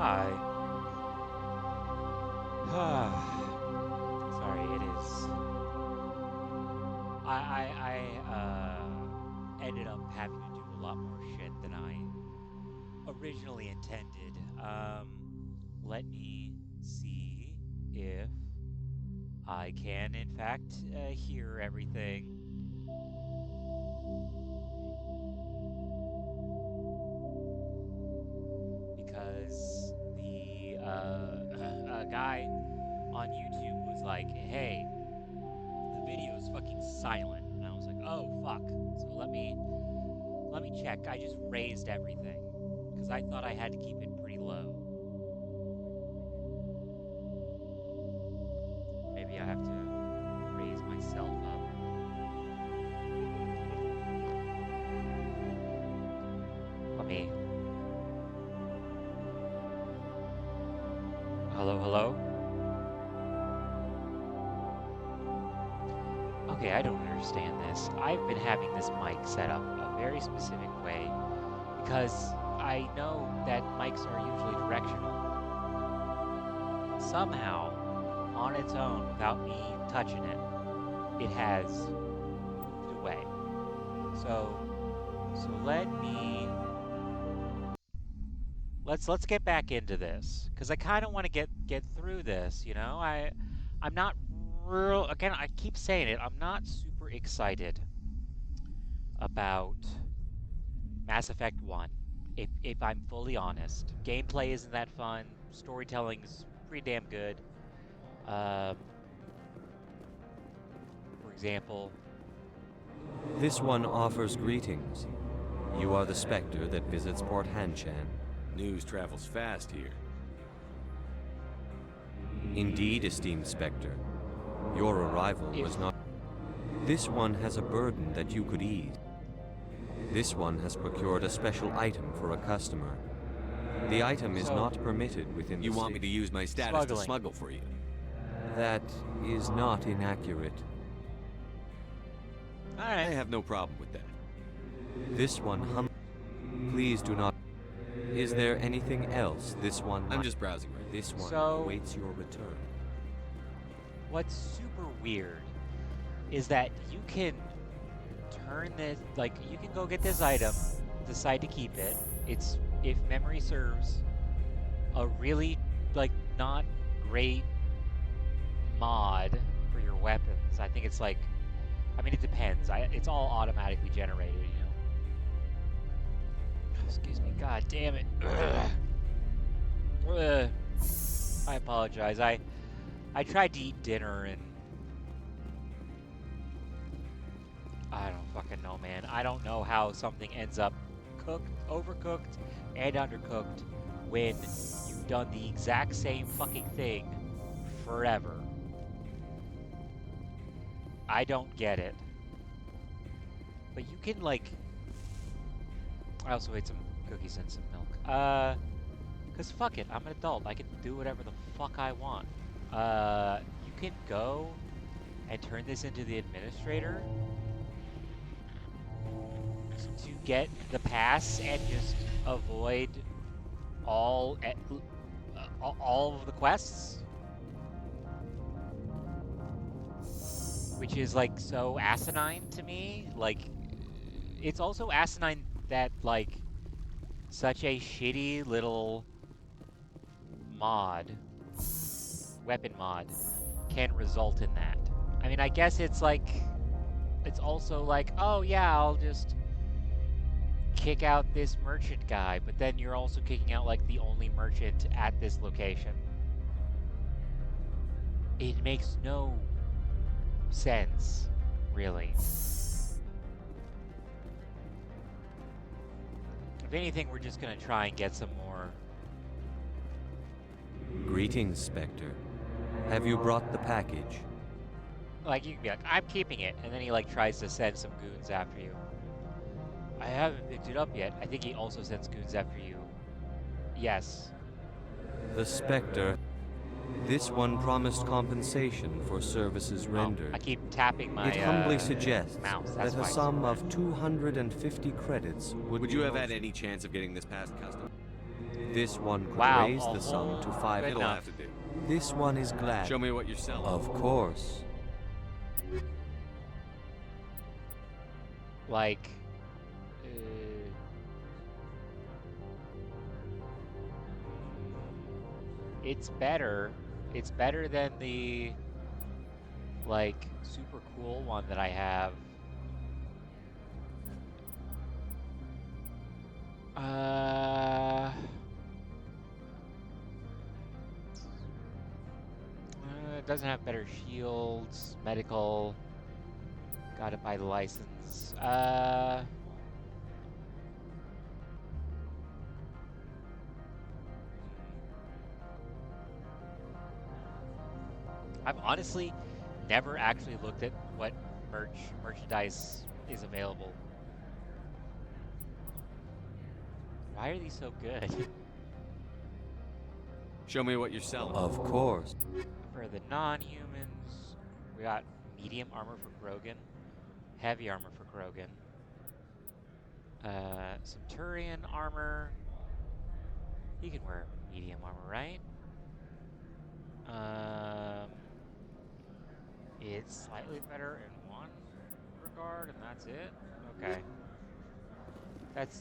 Hi. Sorry, it is. I ended up having to do a lot more shit than I originally intended. Let me see if I can, in fact, hear everything. Because the guy on YouTube was like, "Hey, the video is fucking silent," and I was like, "Oh fuck!" So let me check. I just raised everything because I thought I had to keep it pretty low. Maybe I have to raise myself up. Let me. Hello, hello. Okay, I don't understand this. I've been having this mic set up a very specific way because I know that mics are usually directional. Somehow, on its own, without me touching it, it has moved away. So let's get back into this because I kind of want to get through this. You know, I'm not real. Again, I keep saying it. I'm not super excited about Mass Effect 1. If I'm fully honest, gameplay isn't that fun. Storytelling's pretty damn good. Um, for example, This one offers greetings. You are the Spectre that visits Port Hanshan. News travels fast here. Indeed, esteemed Spectre. Your arrival was not... This one has a burden that you could ease. This one has procured a special item for a customer. The item is not permitted within You the want me to use my status to Smuggling. smuggle for you? That is not inaccurate. all I right. have no problem with that. This one Please do not... Is there anything else this one I'm might- just browsing right now. This one So- awaits your return. What's super weird is that you can turn this, like, you can go get this item, decide to keep it. It's, if memory serves, a really, like, not great mod for your weapons. I think it's like, I mean, it depends. It's all automatically generated, you know. Excuse me. God damn it. Ugh. I apologize. I tried to eat dinner and I don't fucking know, man. I don't know how something ends up cooked, overcooked, and undercooked when you've done the exact same fucking thing forever. I don't get it. But you can, like... I also ate some cookies and some milk. Cause fuck it, I'm an adult. I can do whatever the fuck I want. You can go and turn this into the administrator to get the pass and just avoid all of the quests, which is like so asinine to me. Like, it's also asinine that like such a shitty little mod, weapon mod, can result in that. I mean, I guess it's like, it's also like, oh yeah, I'll just kick out this merchant guy, but then you're also kicking out like the only merchant at this location. It makes no sense, really. If anything, we're just gonna try and get some more. Greetings, Spectre. Have you brought the package? Like, you can be like, I'm keeping it, and then he like tries to send some goons after you. I haven't picked it up yet. I think he also sends goons after you. Yes. The Spectre. This one promised compensation for services rendered. I keep tapping my It humbly suggests mouse. that That's a why. sum of 250 credits would Would be you have most- had any chance of getting this past custom? This one could Wow, raise a the sum whole to 5. good It'll enough. have to do. This one is glad. Show me what you're selling. Of course. Like, it's better. It's better than the, like, super cool one that I have. It doesn't have better shields, medical. Gotta buy the license. I've honestly never actually looked at what merchandise is available. Why are these so good? Show me what you're selling. Of course. For the non-humans, we got medium armor for Krogan, heavy armor for Krogan, Centurion armor. You can wear medium armor, right? It's slightly better in one regard, and that's it. Okay.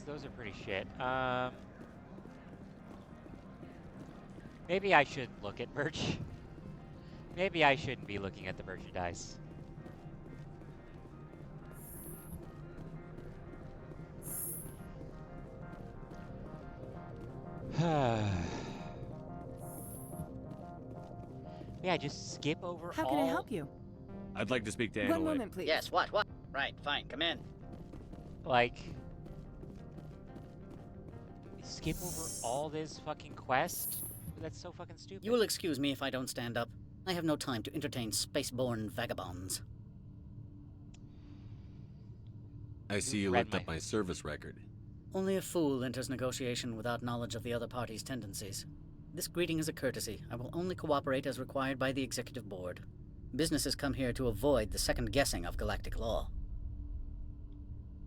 Those are pretty shit. Maybe I shouldn't look at merch. Maybe I shouldn't be looking at the merchandise. Yeah, just skip over How all... can I help you? I'd like to speak to One Analyte. moment, please. Yes, what? Right, fine, come in. Like... Skip over all this fucking quest? That's so fucking stupid. You will excuse me if I don't stand up. I have no time to entertain spaceborne vagabonds. I see you read looked up my service record. Only a fool enters negotiation without knowledge of the other party's tendencies. This greeting is a courtesy. I will only cooperate as required by the Executive Board. Businesses come here to avoid the second guessing of galactic law.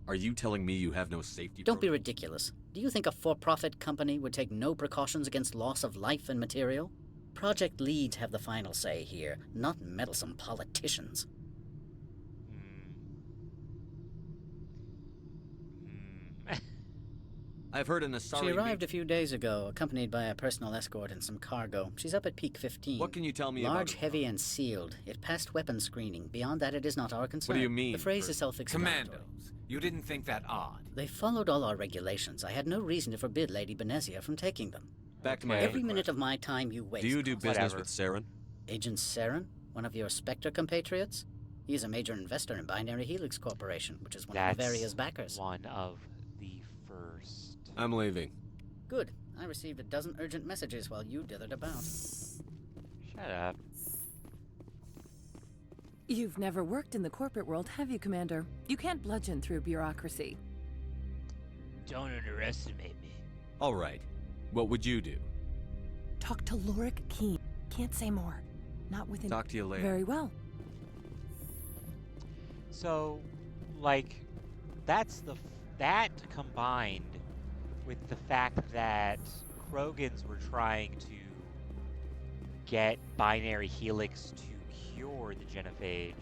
Are you telling me you have no safety Don't be protocols? ridiculous. Do you think a for-profit company would take no precautions against loss of life and material? Project leads have the final say here, not meddlesome politicians. I've heard an Asari... She arrived a few days ago, accompanied by a personal escort and some cargo. She's up at peak 15. What can you tell me about Large, it? heavy, and sealed. It passed weapons screening. Beyond that, it is not our concern. What do you mean, The phrase is personal? self-explanatory. Commandos, you didn't think that odd? They followed all our regulations. I had no reason to forbid Lady Benezia from taking them. Back to my Okay. other Every minute question. of my time you waste. Do you do business Whatever. with Saren? Agent Saren? One of your Spectre compatriots? He is a major investor in Binary Helix Corporation, which is one of That's Bavaria's backers. one of the first. I'm leaving. Good. I received a dozen urgent messages while you dithered about. Shut up. You've never worked in the corporate world, have you, Commander? You can't bludgeon through bureaucracy. Don't underestimate me. All right. What would you do? Talk to Lorik Keen. Can't say more. Not within... Talk to you later. Very well. So, like, that combined with the fact that Krogans were trying to get Binary Helix to cure the genophage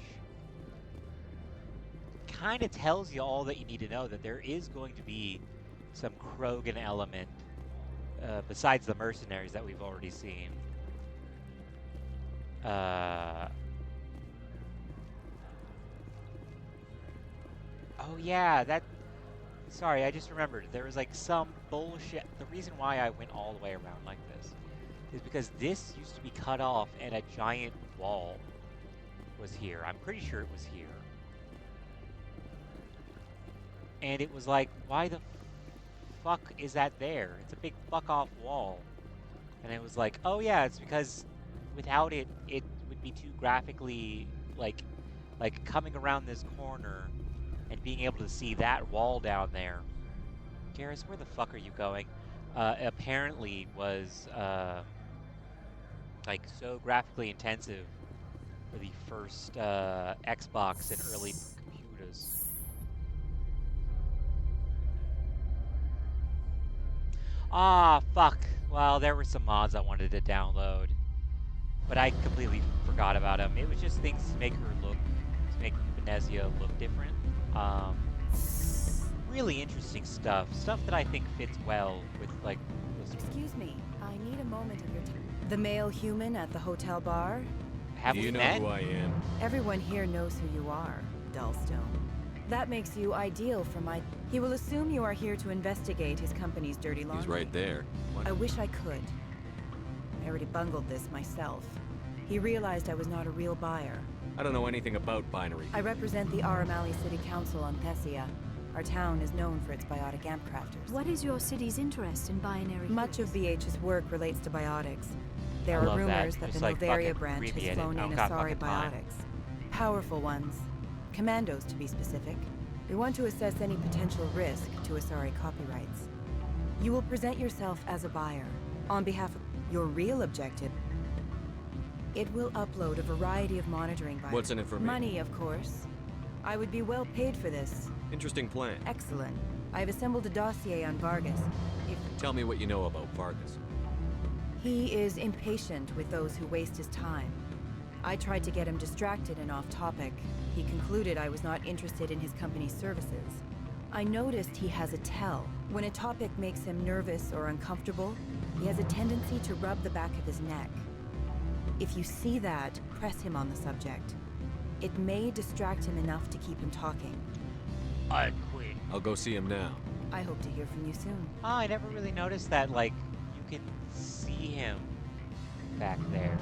kind of tells you all that you need to know, that there is going to be some Krogan element besides the mercenaries that we've already seen. Oh yeah, sorry, I just remembered. There was like some bullshit. The reason why I went all the way around like this is because this used to be cut off and a giant wall was here. I'm pretty sure it was here. And it was like, why the fuck is that there? It's a big fuck off wall. And it was like, oh yeah, it's because without it, it would be too graphically, like coming around this corner and being able to see that wall down there. Garrus, where the fuck are you going? Apparently was like so graphically intensive for the first Xbox and early computers. Ah, fuck. Well, there were some mods I wanted to download, but I completely forgot about them. It was just things to make make Venezia look different. Really interesting stuff. Stuff that I think fits well with, like, this. Excuse me, I need a moment of your time. The male human at the hotel bar? Have Do we you know met? who I am? Everyone here knows who you are, Dullstone. That makes you ideal for my... He will assume you are here to investigate his company's dirty laundry. He's right there. What? I wish I could. I already bungled this myself. He realized I was not a real buyer. I don't know anything about binary. I represent the Aramali City Council on Thessia. Our town is known for its biotic amp crafters. What is your city's interest in binary Much of fuels? BH's work relates to biotics. There I are love that. rumors that It's the like Novaria fucking branch has abbreviated. flown I don't in got Asari fucking time. biotics. Powerful ones. Commandos, to be specific. We want to assess any potential risk to Asari copyrights. You will present yourself as a buyer, on behalf of your real objective. It will upload a variety of monitoring by What's in it for me? money, of course. I would be well paid for this. Interesting plan. Excellent. I have assembled a dossier on Vargas. If Tell me what you know about Vargas. he is impatient with those who waste his time. I tried to get him distracted and off topic. He concluded I was not interested in his company's services. I noticed he has a tell. When a topic makes him nervous or uncomfortable, he has a tendency to rub the back of his neck. If you see that, press him on the subject. It may distract him enough to keep him talking. I quit. I'll go see him now. I hope to hear from you soon. Oh, I never really noticed that, like, you can see him back there.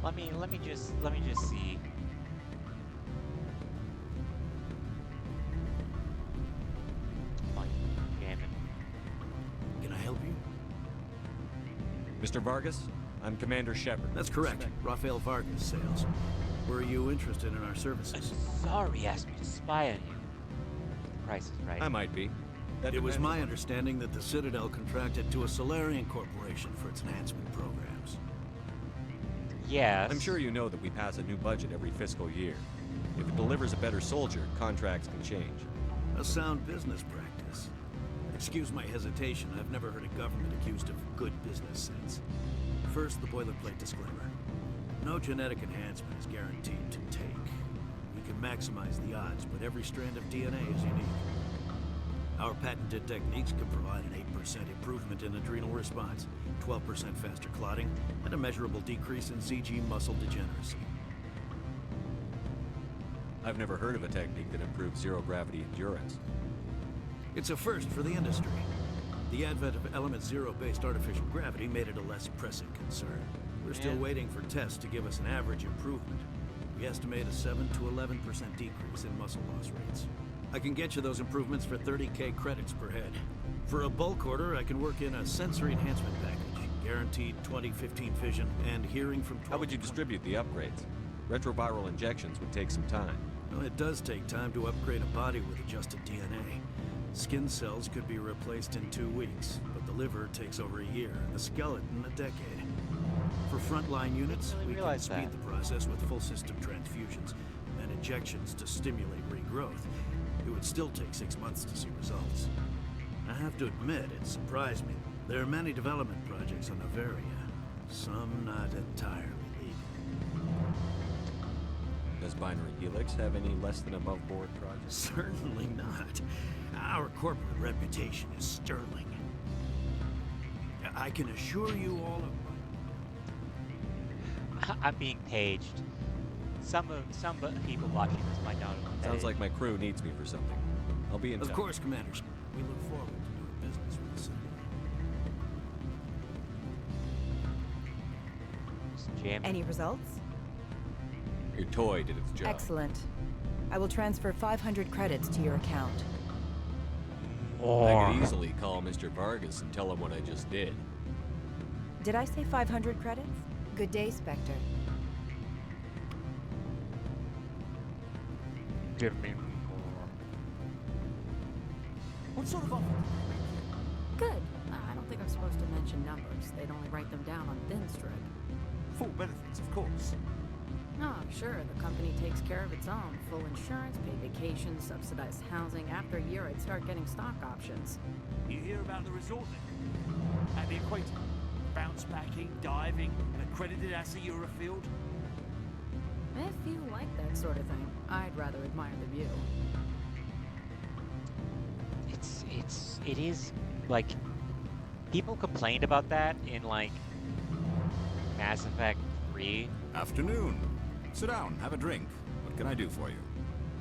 Let me just see. Like, jamming. Can I help you? Mr. Vargas, I'm Commander Shepard. That's correct. Rafael Vargas, sales. Were you interested in our services? Sorry, asked me to spy on you. The price is right. I might be. That It was depends my on- understanding that the Citadel contracted to a Solarian corporation for its enhancement programs. Yes. I'm sure you know that we pass a new budget every fiscal year. If it delivers a better soldier, contracts can change. A sound business practice. Excuse my hesitation, I've never heard a government accused of good business sense. First, the boilerplate disclaimer. No genetic enhancement is guaranteed to take. We can maximize the odds, but every strand of DNA is unique. Our patented techniques can provide an 8% improvement in adrenal response, 12% faster clotting, and a measurable decrease in CG muscle degeneracy. I've never heard of a technique that improves zero-gravity endurance. It's a first for the industry. The advent of element zero-based artificial gravity made it a less pressing concern. We're still Yeah. waiting for tests to give us an average improvement. We estimate a 7 to 11% decrease in muscle loss rates. I can get you those improvements for 30K credits per head. For a bulk order, I can work in a sensory enhancement package. Guaranteed 20/15 vision and hearing from 12 How would you to 20. distribute the upgrades? Retroviral injections would take some time. Well, it does take time to upgrade a body with adjusted DNA. Skin cells could be replaced in 2 weeks, but the liver takes over a year, and the skeleton a decade. For frontline units, Didn't really we can realize speed that. the process with full system transfusions and injections to stimulate regrowth. It would still take 6 months to see results. I have to admit, it surprised me. There are many development projects on Novaria, some not entirely legal. Does Binary Helix have any less than above-board projects? Certainly not. Our corporate reputation is sterling. I can assure you all of I'm being paged. Some people watching this might not know what that Sounds is. like my crew needs me for something. I'll be in touch. Of course, Commanders. We look forward to doing business with the city. Just jamming. Any results? Your toy did its job. Excellent. I will transfer 500 credits to your account. I could easily call Mr. Vargas and tell him what I just did. Did I say 500 credits? Good day, Spectre. Give me more. What sort of offer? Good. I don't think I'm supposed to mention numbers. They'd only write them down on thin strip. Full benefits, of course. Oh, sure, the company takes care of its own. Full insurance, paid vacation, subsidized housing. After a year, I'd start getting stock options. You hear about the resort then? At the aquarium? Wait, bounce backing, diving, and accredited as a Eurofield? If you like that sort of thing, I'd rather admire the view. It is like people complained about that in like Mass Effect 3. Afternoon. Sit down, have a drink. What can I do for you?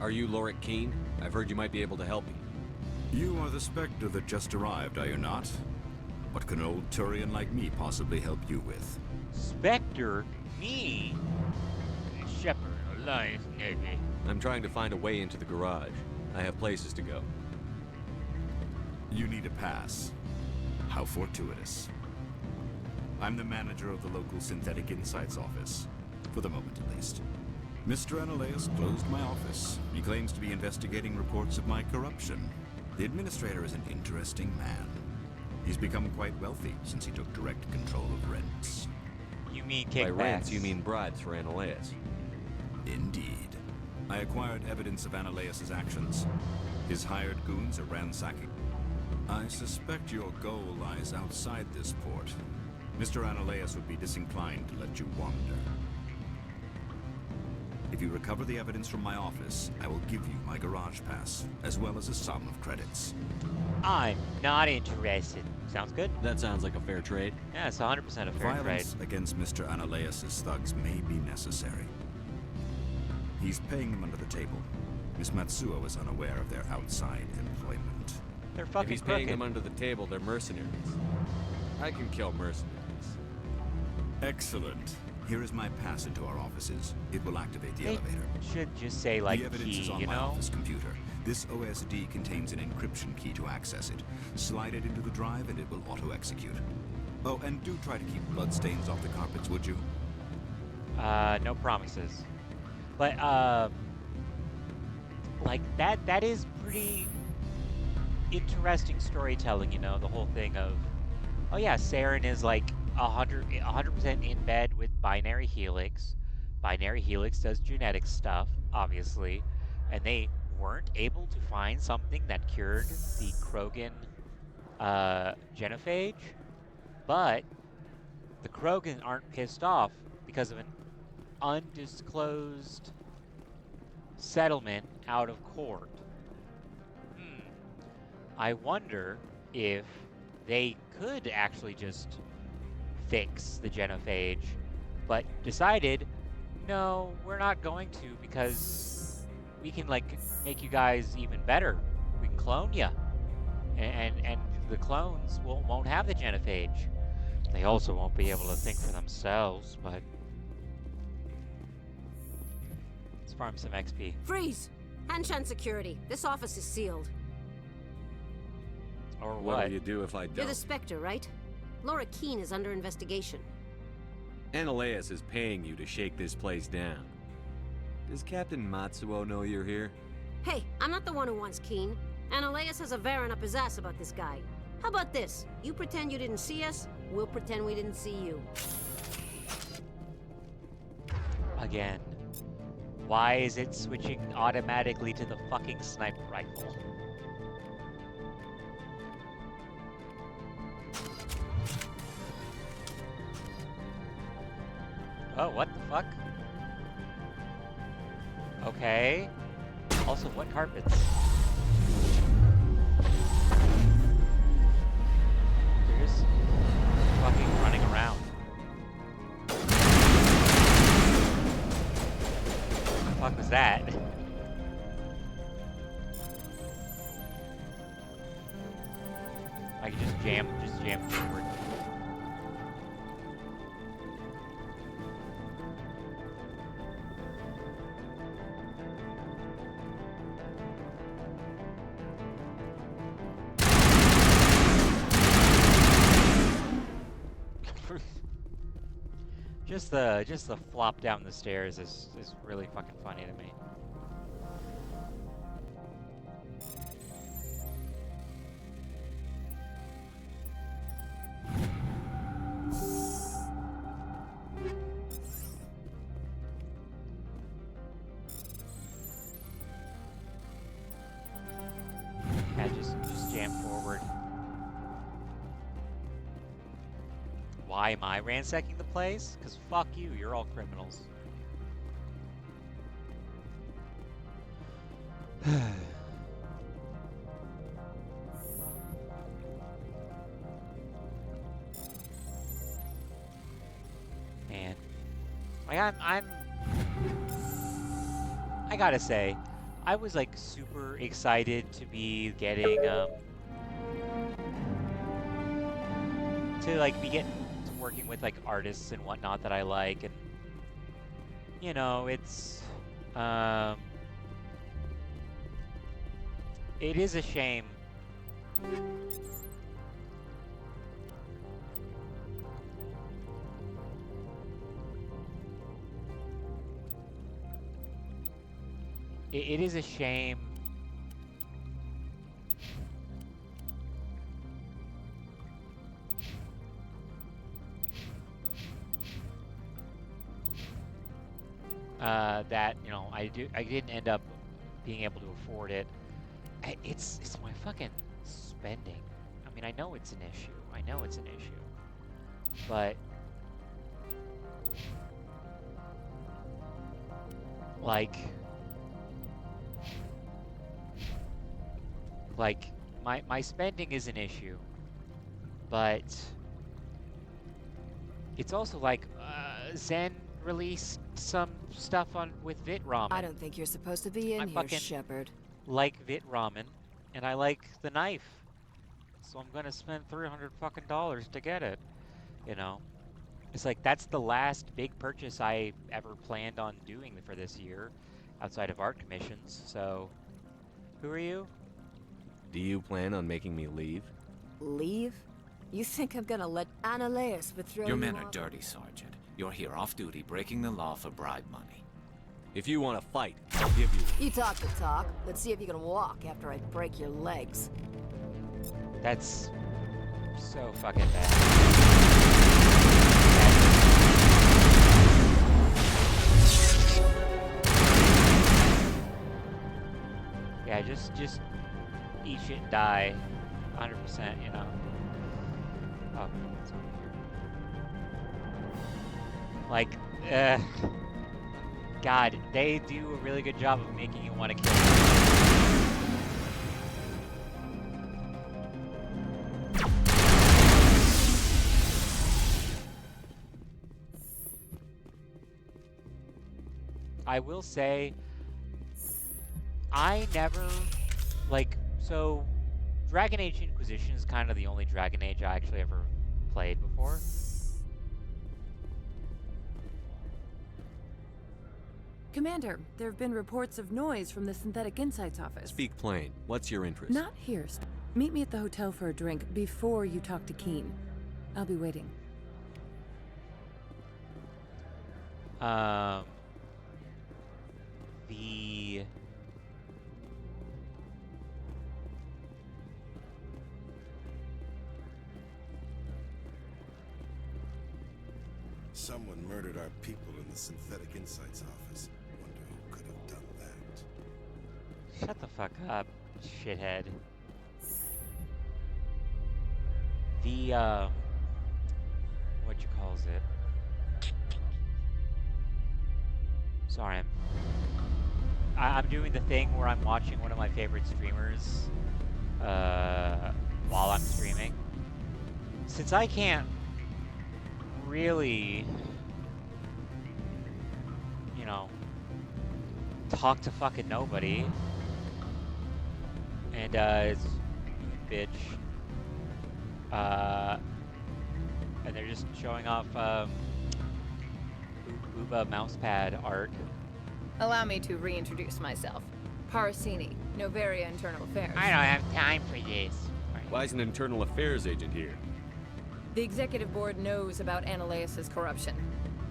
Are you Lorik Keene? I've heard you might be able to help me. You are the Spectre that just arrived, are you not? What can an old Turian like me possibly help you with? Spectre? Me? Shepherd, Alliance Navy. I'm trying to find a way into the garage. I have places to go. You need a pass. How fortuitous. I'm the manager of the local Synthetic Insights office. For the moment, at least. Mr. Analeus closed my office. He claims to be investigating reports of my corruption. The administrator is an interesting man. He's become quite wealthy since he took direct control of rents. You mean By kickbacks? rents, you mean bribes for Analeus. Indeed. I acquired evidence of Analeus's actions. His hired goons are ransacking. I suspect your goal lies outside this port. Mr. Analeus would be disinclined to let you wander. If you recover the evidence from my office, I will give you my garage pass, as well as a sum of credits. I'm not interested. Sounds good? That sounds like a fair trade. Yeah, it's 100% a fair trade. Violence against Mr. Analeus's thugs may be necessary. He's paying them under the table. Miss Matsuo is unaware of their outside employment. They're If fucking he's paying crooked. them under the table, they're mercenaries. I can kill mercenaries. Excellent. Here is my pass into our offices. It will activate the They elevator. should just say like The evidence key, is on you my know? office computer. This OSD contains an encryption key to access it. Slide it into the drive and it will auto-execute. Oh, and do try to keep bloodstains off the carpets, would you? No promises. But like that is pretty interesting storytelling, you know, the whole thing of, oh yeah, Saren is like 100% in bed with Binary Helix. Binary Helix does genetic stuff, obviously, and they weren't able to find something that cured the Krogan genophage, but the Krogan aren't pissed off because of an undisclosed settlement out of court. I wonder if they could actually just fix the genophage, but decided, no, we're not going to, because we can like make you guys even better. We can clone you, and the clones won't have the genophage. They also won't be able to think for themselves, but let's farm some XP. Freeze! Hanshan security. This office is sealed. Or What what? will you do if I You're don't? the Spectre, right? Laura Keene is under investigation. Analeus is paying you to shake this place down. Does Captain Matsuo know you're here? Hey, I'm not the one who wants Keene. Analeus has a Varen up his ass about this guy. How about this? You pretend you didn't see us, we'll pretend we didn't see you. Again. Why is it switching automatically to the fucking sniper rifle? Oh, what the fuck? Okay. Also, what carpets? They're just fucking running around. What the fuck was that? I can just jam forward. Just the flop down the stairs is really fucking funny to me. Yeah, just jam forward. why am I ransacking the place? Because fuck you, you're all criminals. Man, like I gotta say, I was like super excited to be getting to like be getting to working with like artists and whatnot that I like, and you know, it's it is a shame. It is a shame that, you know, I didn't end up being able to afford it. It's my fucking spending. I mean, I know it's an issue. I know it's an issue. But like my spending is an issue, but it's also like Zen released some stuff with Vit Ramen. I don't think you're supposed to be in here, Shepard. Like Vit Ramen, and I like the knife, so I'm gonna spend $300 fucking to get it. You know, it's like that's the last big purchase I ever planned on doing for this year, outside of art commissions. So, who are you? Do you plan on making me leave? Leave? You think I'm gonna let Annaleus throw Your you men are off? dirty, Sergeant. You're here off duty, breaking the law for bribe money. If you want to fight, I'll give you one. You talk the talk. Let's see if you can walk after I break your legs. That's so fucking bad. Yeah, just eat shit and die, 100%. You know. Oh, it's over here. Like, God, they do a really good job of making you want to kill them. I will say, I never, like, so Dragon Age Inquisition is kind of the only Dragon Age I actually ever played before. Commander, there have been reports of noise from the Synthetic Insights office. Speak plain. What's your interest? Not here. Meet me at the hotel for a drink before you talk to Keen. I'll be waiting. Someone murdered our people in the Synthetic Insights office. Wonder who could have done that. Shut the fuck up, shithead. What you calls it? Sorry, I'm doing the thing where I'm watching one of my favorite streamers while I'm streaming. Since I can't really, you know, talk to fucking nobody, and it's bitch, and they're just showing off Uba mousepad art. Allow me to reintroduce myself. Parasini, Novaria Internal Affairs. I don't have time for this. Why is an internal affairs agent here? The executive board knows about Annaleus' corruption.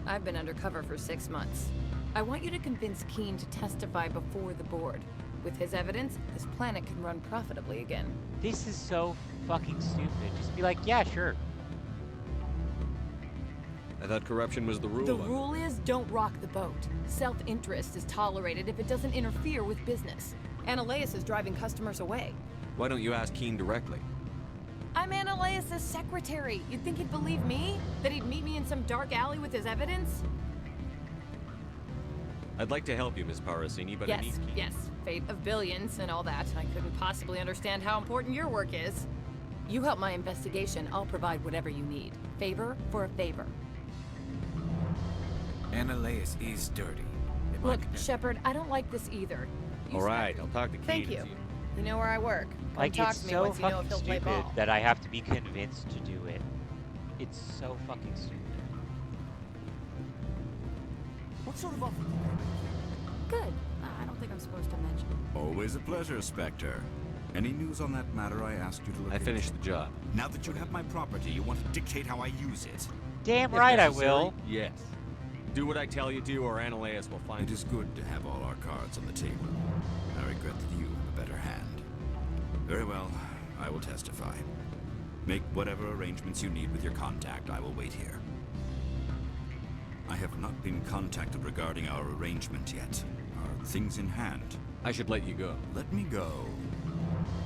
I've been undercover for 6 months. I want you to convince Keen to testify before the board. With his evidence, this planet can run profitably again. This is so fucking stupid. Just be like, yeah, sure. I thought corruption was the rule. The rule is don't rock the boat. Self-interest is tolerated if it doesn't interfere with business. Annaleus is driving customers away. Why don't you ask Keen directly? I'm Ananias' secretary. You'd think he'd believe me? That he'd meet me in some dark alley with his evidence? I'd like to help you, Miss Parasini, but I need Keen. Yes. Fate of billions and all that. I couldn't possibly understand how important your work is. You help my investigation, I'll provide whatever you need. Favor for a favor. Ananias is dirty. Look, Shepard, I don't like this either. All right, I'll talk to Keen. Thank you. You know where I work. Come Like, talk it's to me so once you know if fucking he'll play stupid ball. that I have to be convinced to do it. It's so fucking stupid. What sort of offer did they make? Good. I don't think I'm supposed to mention. Always a pleasure, Spectre. Any news on that matter I asked you to look I finished the job. Now that you have my property, you want to dictate how I use it. Damn If right I necessary, will. Yes. Do what I tell you to, or Ananias will find It is good to have all our cards on the table. I regret that you have a better hand. Very well, I will testify. Make whatever arrangements you need with your contact. I will wait here. I have not been contacted regarding our arrangement yet. Are things in hand? I should let you go. Let me go.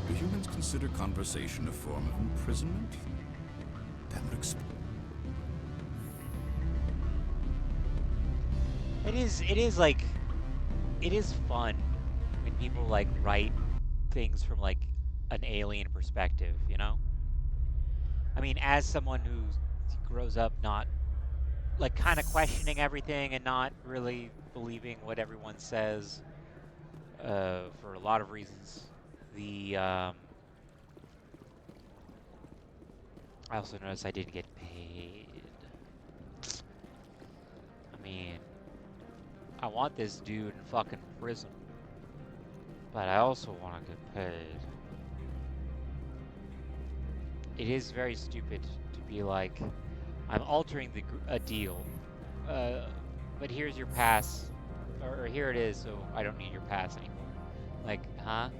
Do humans consider conversation a form of imprisonment? That would explain. It is fun when people like write things from like an alien perspective, you know? I mean, as someone who grows up not like kind of questioning everything and not really believing what everyone says for a lot of reasons, I also noticed I didn't get paid. I mean, I want this dude in fucking prison, but I also want to get paid. It is very stupid to be like, I'm altering a deal, but here's your pass, or here it is, so I don't need your pass anymore. Like, huh?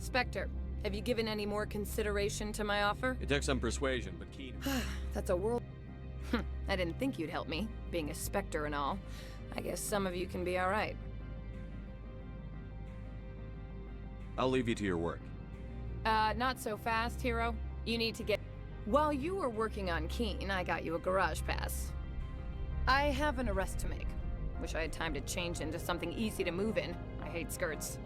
Spectre, have you given any more consideration to my offer? It took some persuasion, but Keen... That's a world... I didn't think you'd help me, being a Spectre and all. I guess some of you can be alright. I'll leave you to your work. Not so fast, hero. You need to get... While you were working on Keen, I got you a garage pass. I have an arrest to make. Wish I had time to change into something easy to move in. I hate skirts.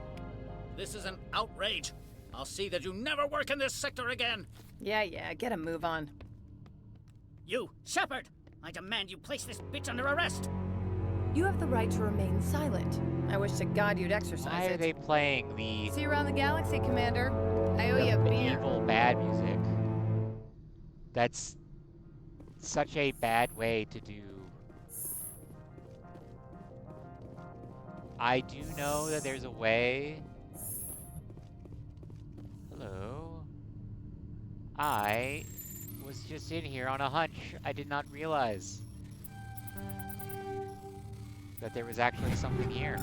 This is an outrage. I'll see that you never work in this sector again. Yeah, get a move on. You, Shepard! I demand you place this bitch under arrest! You have the right to remain silent. I wish to God you'd exercise Why are it. they playing the See you around the galaxy, Commander. I owe you a beer. evil bad music? That's such a bad way to do. I do know that there's a way. Hello. I was just in here on a hunch. I did not realize that there was actually something here.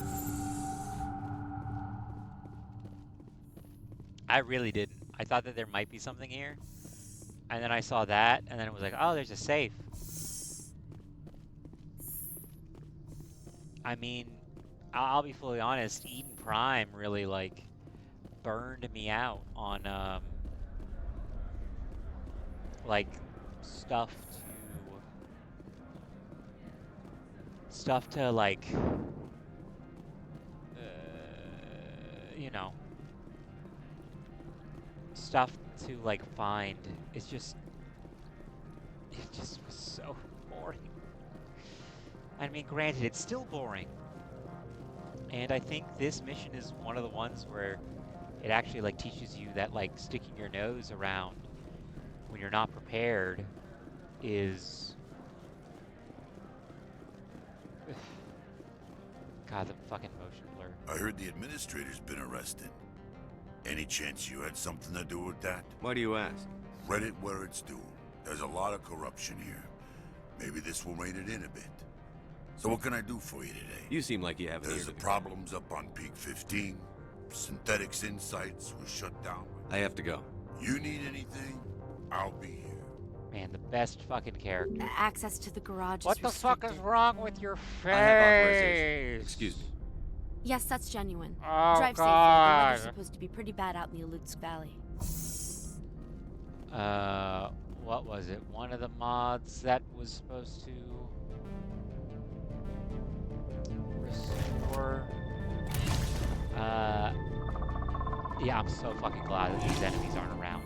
I really didn't. I thought that there might be something here. And then I saw that, and then it was like, oh, there's a safe. I mean, I'll be fully honest, Eden Prime really, like, burned me out on, like, stuff to, like, you know, stuff to, like, find. It just was so boring. I mean, granted, it's still boring. And I think this mission is one of the ones where it actually, like, teaches you that, like, sticking your nose around when you're not prepared is... God, the fucking motion blur. I heard the administrator's been arrested. Any chance you had something to do with that? Why do you ask? Read it where it's due. There's a lot of corruption here. Maybe this will rein it in a bit. So what can I do for you today? You seem like you have an ear There's to the the problems up on Peak 15. Synthetics Insights was shut down. I have to go. You need anything, I'll be here. Man, the best fucking character. Access to the garage What is the fuck is restricted. wrong with your face? I have authorization. Excuse me. Yes, that's genuine. Oh, Drive safely. The God. weather's supposed to be pretty bad out in the Alutsk Valley. What was it? One of the mods that was supposed to restore. Yeah, I'm so fucking glad that these enemies aren't around.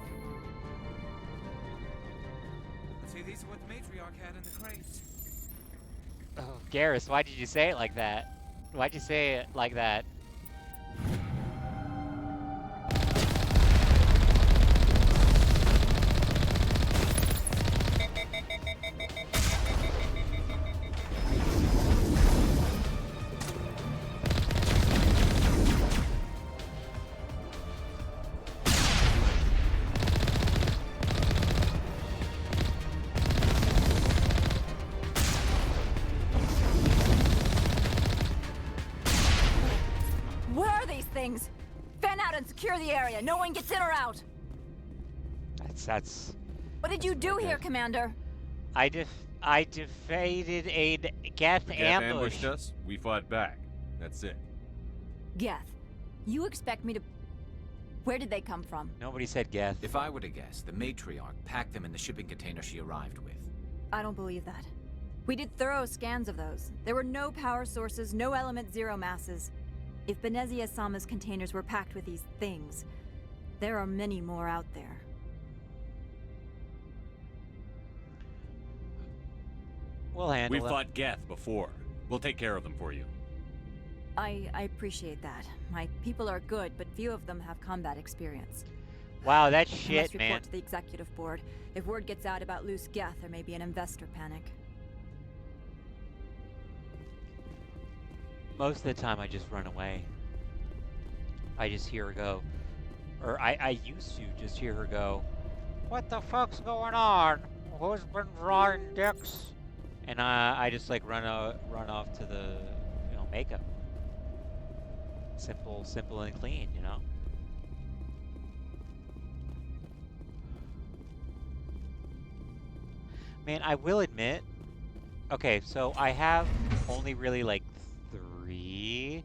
See, these are what the matriarch had in the crates. Oh, Garrus, why did you say it like that? Why'd you say it like that? Where are these things? Fan out and secure the area. No one gets in or out. That's. What did you do here, Commander? I defeated a Geth The Geth ambush. ambushed us. We fought back. That's it. Geth, you expect me to... Where did they come from? Nobody said Geth. If I were to guess, the matriarch packed them in the shipping container she arrived with. I don't believe that. We did thorough scans of those. There were no power sources, no element zero masses. If Benezia Sama's containers were packed with these things, there are many more out there. We'll handle We it. fought Geth before. We'll take care of them for you. I appreciate that. My people are good, but few of them have combat experience. Wow, that I must shit, report man. to the executive board. If word gets out about loose Geth, there may be an investor panic. Most of the time, I just run away. I just hear her go, or I used to just hear her go, "What the fuck's going on? Who's been drawing dicks?" And I just like run off to the makeup. Simple and clean, you know. Man, I will admit. Okay, so I have only really like 3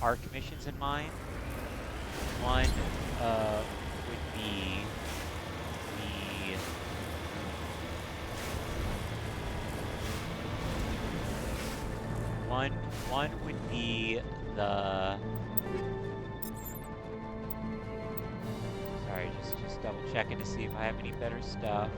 art commissions in mind. One would be the one would be the sorry, just double checking to see if I have any better stuff.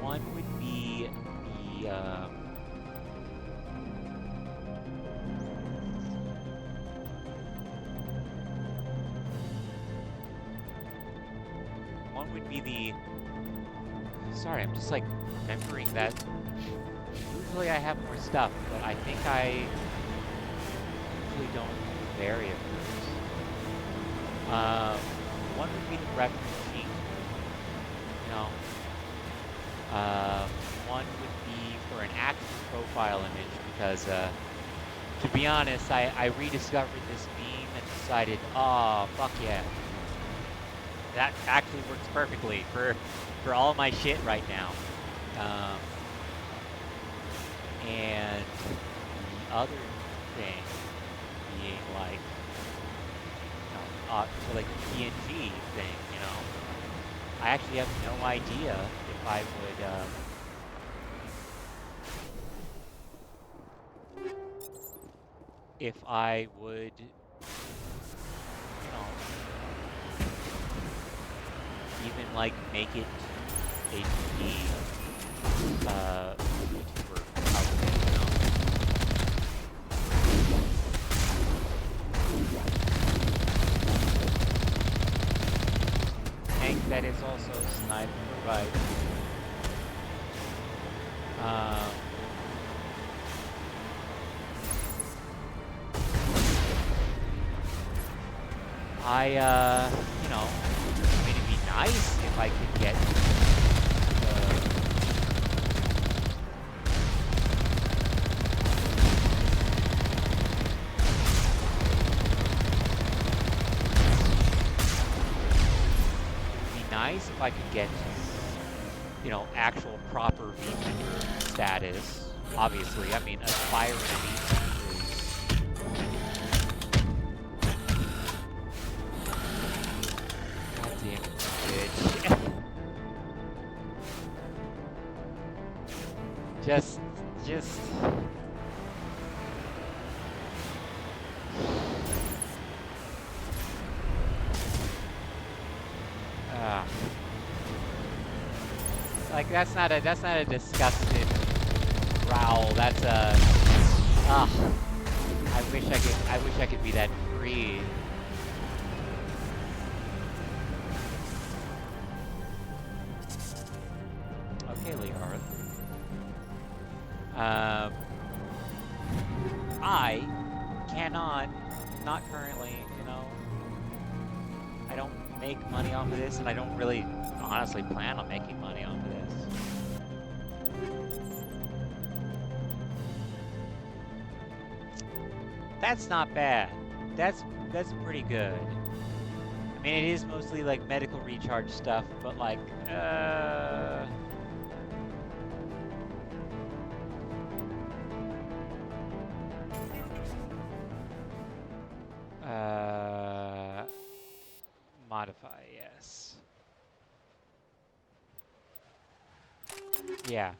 One would be the one would be the sorry, I'm just like remembering that usually I have more stuff, but I think I usually don't vary of those. One would be the reference sheet. You know. One would be for an active profile image because, to be honest, I rediscovered this meme and decided, oh, fuck yeah. That actually works perfectly for all my shit right now. And the other thing being like, like the PNG thing, you know. I actually have no idea if I would, even like make it a YouTuber outfit, you know. Tank that is also sniper, right? You know, I mean, it'd be nice if I could get I could get, you know, actual proper beekeeper status. Obviously, I mean, aspiring beekeeper is... God damn it, bitch. just... Like that's not a disgusted growl. That's a I wish I could be that free. Okay, Learth. I cannot, not currently, you know. I don't make money off of this, and I don't really honestly plan on making money off of this. That's not bad. That's pretty good. I mean, it is mostly like medical recharge stuff, but like, modify, yes. Yeah.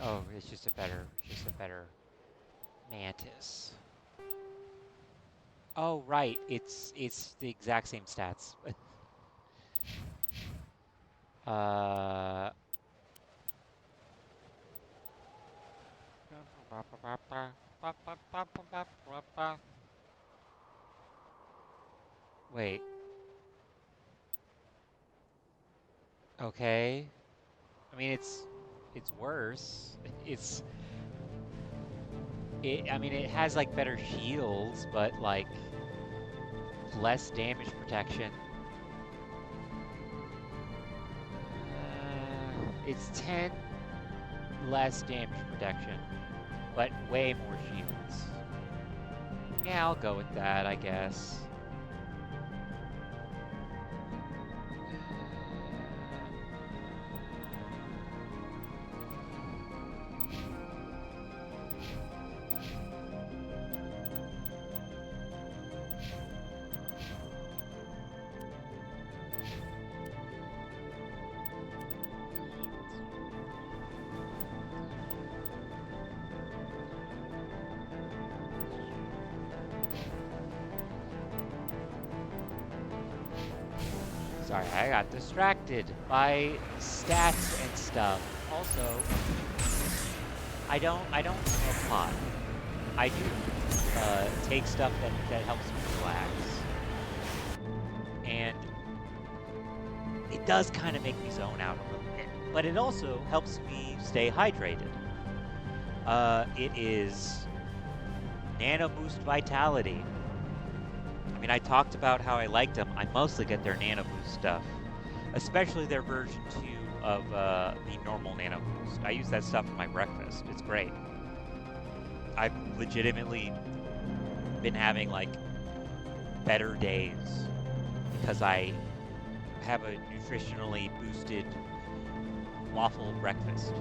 Oh, it's just a better mantis. Oh, right. It's the exact same stats. Wait. Okay. I mean, it's worse. I mean, it has like better shields, but like less damage protection. It's 10 less damage protection, but way more shields. Yeah, I'll go with that, I guess. Sorry, I got distracted by stats and stuff. Also, I don't smoke pot. I do take stuff that helps me relax, and it does kind of make me zone out a little bit. But it also helps me stay hydrated. It is Nano Boost Vitality. I mean, I talked about how I liked them. I mostly get their Nano Boost stuff, especially their version 2 of the normal Nano Boost. I use that stuff for my breakfast. It's great. I've legitimately been having like better days because I have a nutritionally boosted waffle breakfast,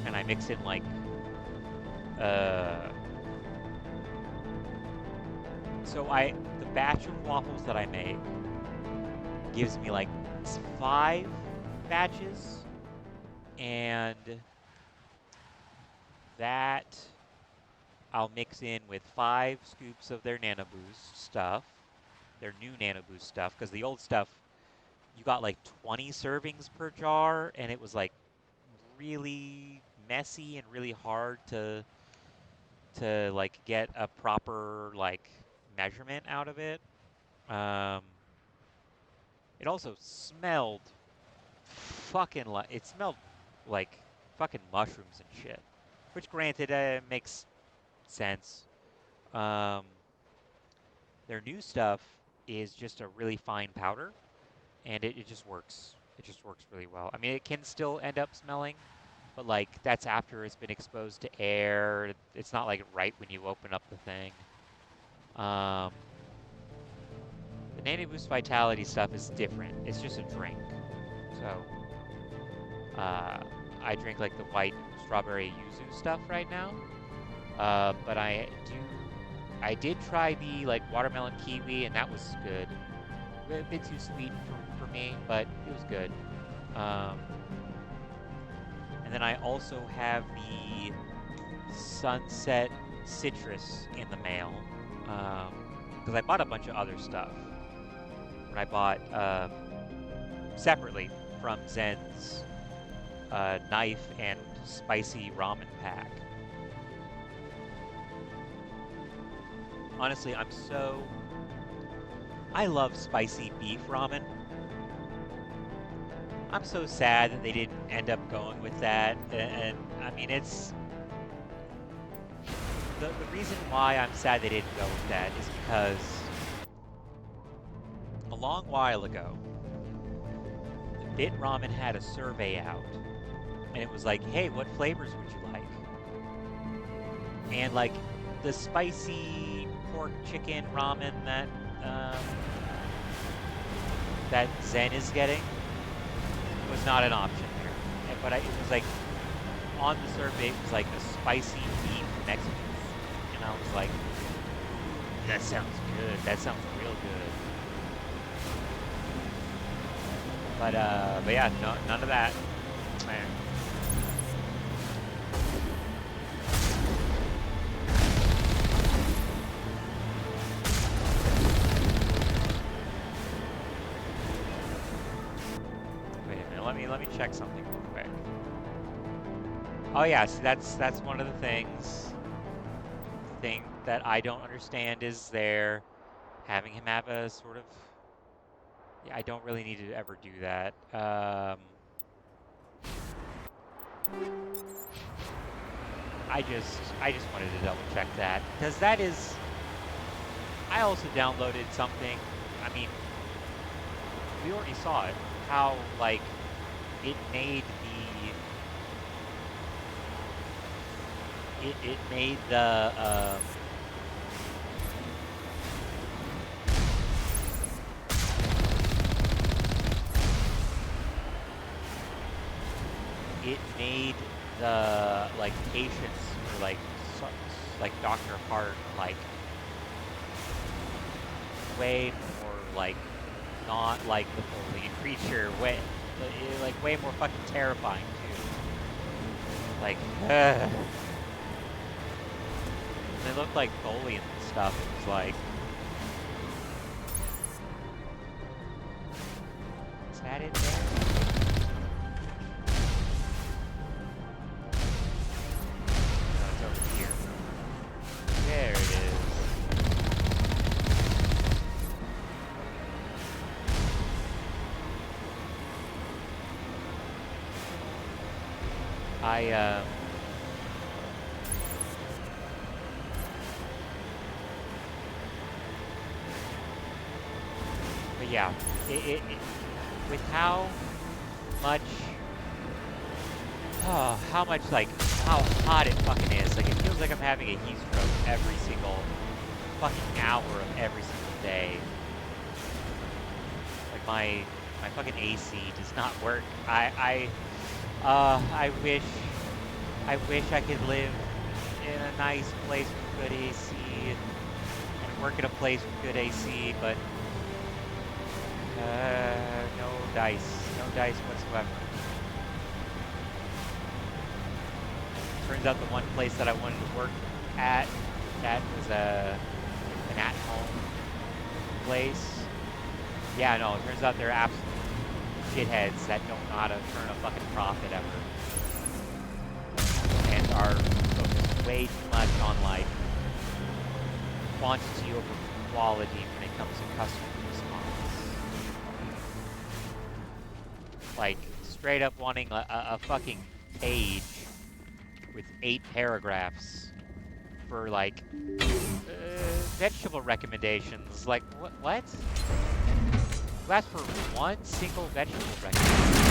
and I mix in like so the batch of waffles that I make gives me like 5 batches, and that I'll mix in with 5 scoops of their Nano Boost stuff, their new Nano Boost stuff, because the old stuff, you got like 20 servings per jar, and it was like really messy and really hard to like get a proper like measurement out of it. It also smelled it smelled like fucking mushrooms and shit, which granted makes sense. Their new stuff is just a really fine powder, and it just works. It just works really well. I mean, it can still end up smelling but like that's after it's been exposed to air. It's not like right when you open up the thing. The Nano Boost Vitality stuff is different. It's just a drink. So, I drink like the white strawberry yuzu stuff right now. But I did try the like watermelon kiwi, and that was good. A bit too sweet for me, but it was good. And then I also have the Sunset Citrus in the mail, because I bought a bunch of other stuff. When I bought separately from Zen's knife and spicy ramen pack. Honestly, I love spicy beef ramen. I'm so sad that they didn't end up going with that, and I mean, it's... The reason why I'm sad they didn't go with that is because a long while ago, Bit Ramen had a survey out, and it was like, hey, what flavors would you like? And like, the spicy pork chicken ramen that Zen is getting was not an option here. But it was like, on the survey, it was like a spicy beef Mexican. And I was like, that sounds good. That sounds real good. But yeah, no, none of that. Man. Wait a minute, let me check something real quick. Oh yeah, see that's one of the things that I don't understand is there having him have a sort of... Yeah, I don't really need to ever do that. I just wanted to double check that, because that is... I also downloaded something, I mean, we already saw it, how, like, it made it made the, it made the, like, patients, or, like Dr. Hart, like, way more, like, not like the Bolian creature, way more fucking terrifying, too. Like, they looked like Bolian and stuff, it was like... Is that it there? There it is. But yeah, with how much, like, how hot it fucking is. Like, it feels like I'm having a heat stroke every single fucking hour of every single day. Like, my fucking AC does not work. I wish I could live in a nice place with good AC and work in a place with good AC, but no dice whatsoever. Turns out the one place that I wanted to work at, that was an at-home place. Yeah, no, it turns out they're absolute shitheads that don't know how to turn a fucking profit ever. And are focused way too much on, like, quantity over quality when it comes to customer response. Like, straight up wanting a fucking page with 8 paragraphs for, like, vegetable recommendations. Like, what? You asked for one single vegetable recommendation.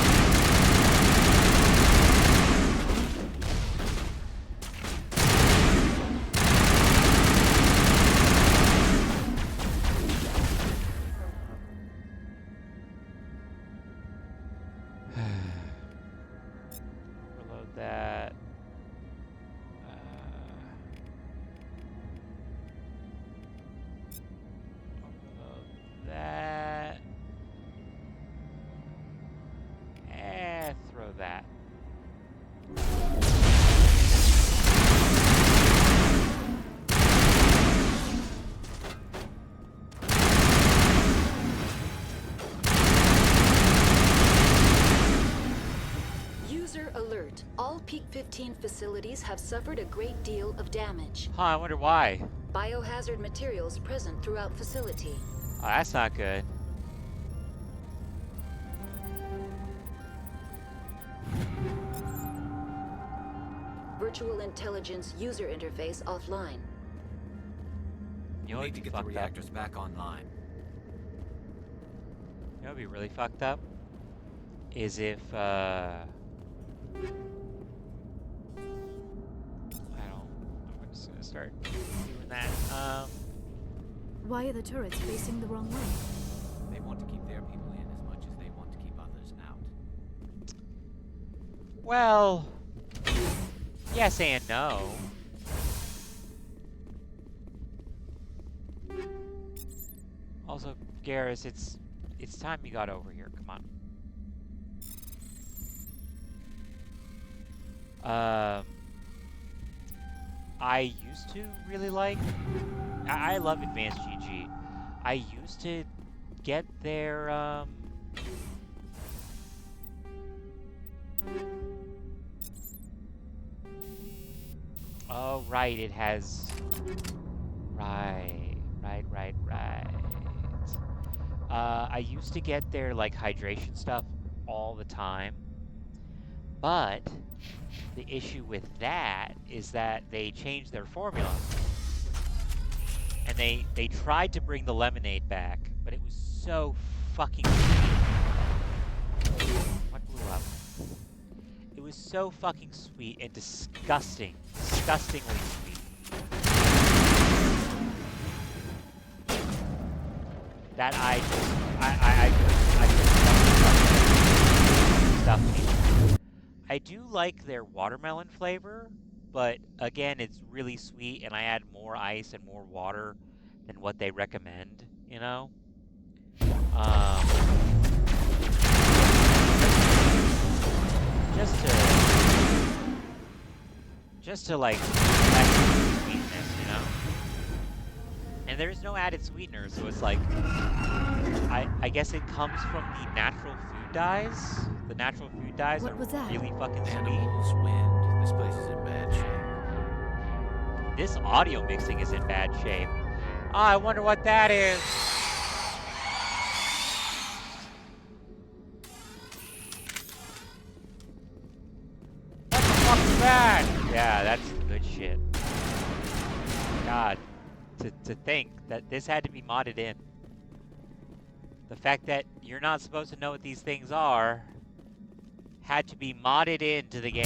Peak 15 facilities have suffered a great deal of damage. Huh, I wonder why. Biohazard materials present throughout facility. Oh, that's not good. Virtual intelligence user interface offline. You know, need to get the reactors back online. You know what'd be really fucked up? Is if, I'm just gonna start doing that. Why are the turrets facing the wrong way? They want to keep their people in as much as they want to keep others out. Well, yes and no. Also, Garrus, it's time you got over here. Come on. I used to really like. I love Advanced GG. I used to get their Oh right, it has. Right. I used to get their like hydration stuff all the time, but the issue with that is that they changed their formula, and they tried to bring the lemonade back, but it was so fucking sweet. What blew up? It was so fucking sweet and disgustingly sweet. That I stuff me. I do like their watermelon flavor, but again, it's really sweet, and I add more ice and more water than what they recommend, you know? Just to like add sweetness, you know? And there's no added sweetener, so it's like, I guess it comes from the natural food dyes. The natural food dyes are really fucking sweet. Animals, wind. This place is in bad shape. This audio mixing is in bad shape. Oh, I wonder what that is. What the fuck is that? Yeah, that's good shit. God. To think that this had to be modded in. The fact that you're not supposed to know what these things are had to be modded into the game.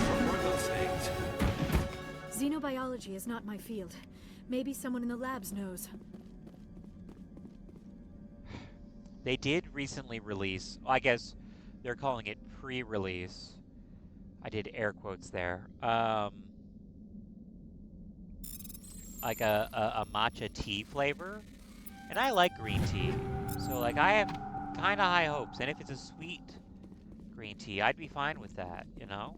What were those things? Xenobiology is not my field. Maybe someone in the labs knows. They did recently release, well, I guess they're calling it pre-release. I did air quotes there. Like a matcha tea flavor, and I like green tea, so like I have kind of high hopes, and if it's a sweet green tea, I'd be fine with that, you know?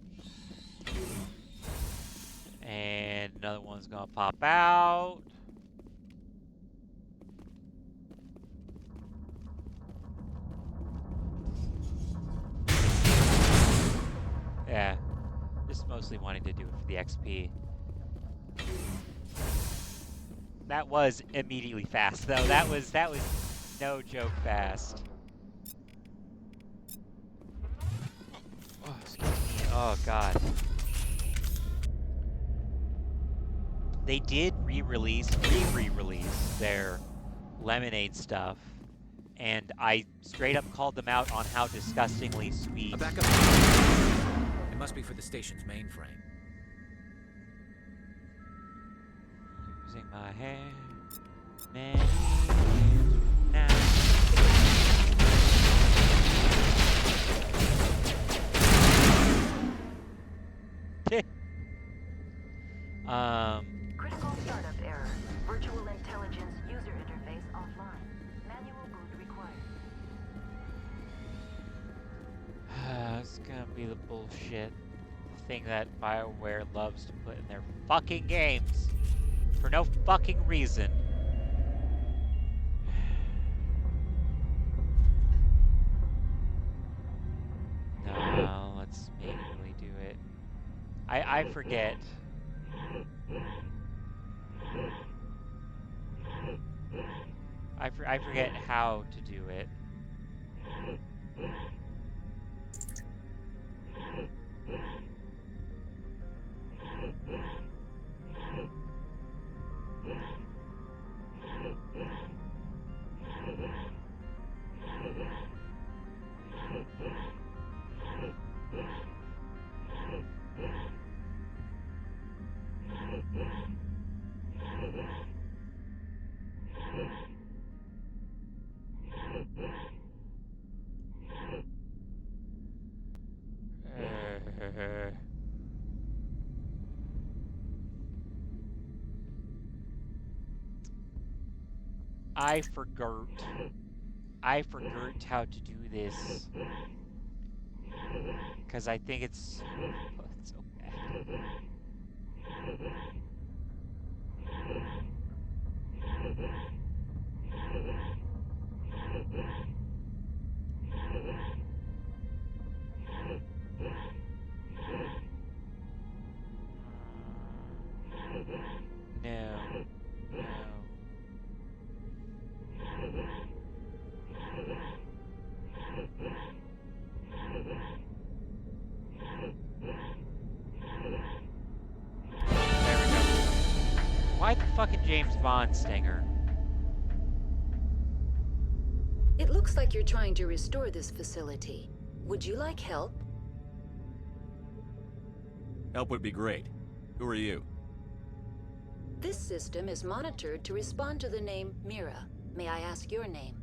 And another one's gonna pop out. Yeah, just mostly wanting to do it for the XP. That was immediately fast, though. That was no joke fast. Oh, excuse me. Oh God. They did re-release their lemonade stuff, and I straight up called them out on how disgustingly sweet. A backup. It must be for the station's mainframe. Losing my hair, many years now. Critical startup error. Virtual intelligence user interface offline. Manual boot required. It's gonna be the bullshit thing that BioWare loves to put in their fucking games for no fucking reason. No. I forget. I forget how to do it. I forgot. I forgot how to do this. Because I think it's so bad. No. No. There we go. Why the fucking James Bond stinger? It looks like you're trying to restore this facility. Would you like help? Help would be great. Who are you? This system is monitored to respond to the name Mira. May I ask your name?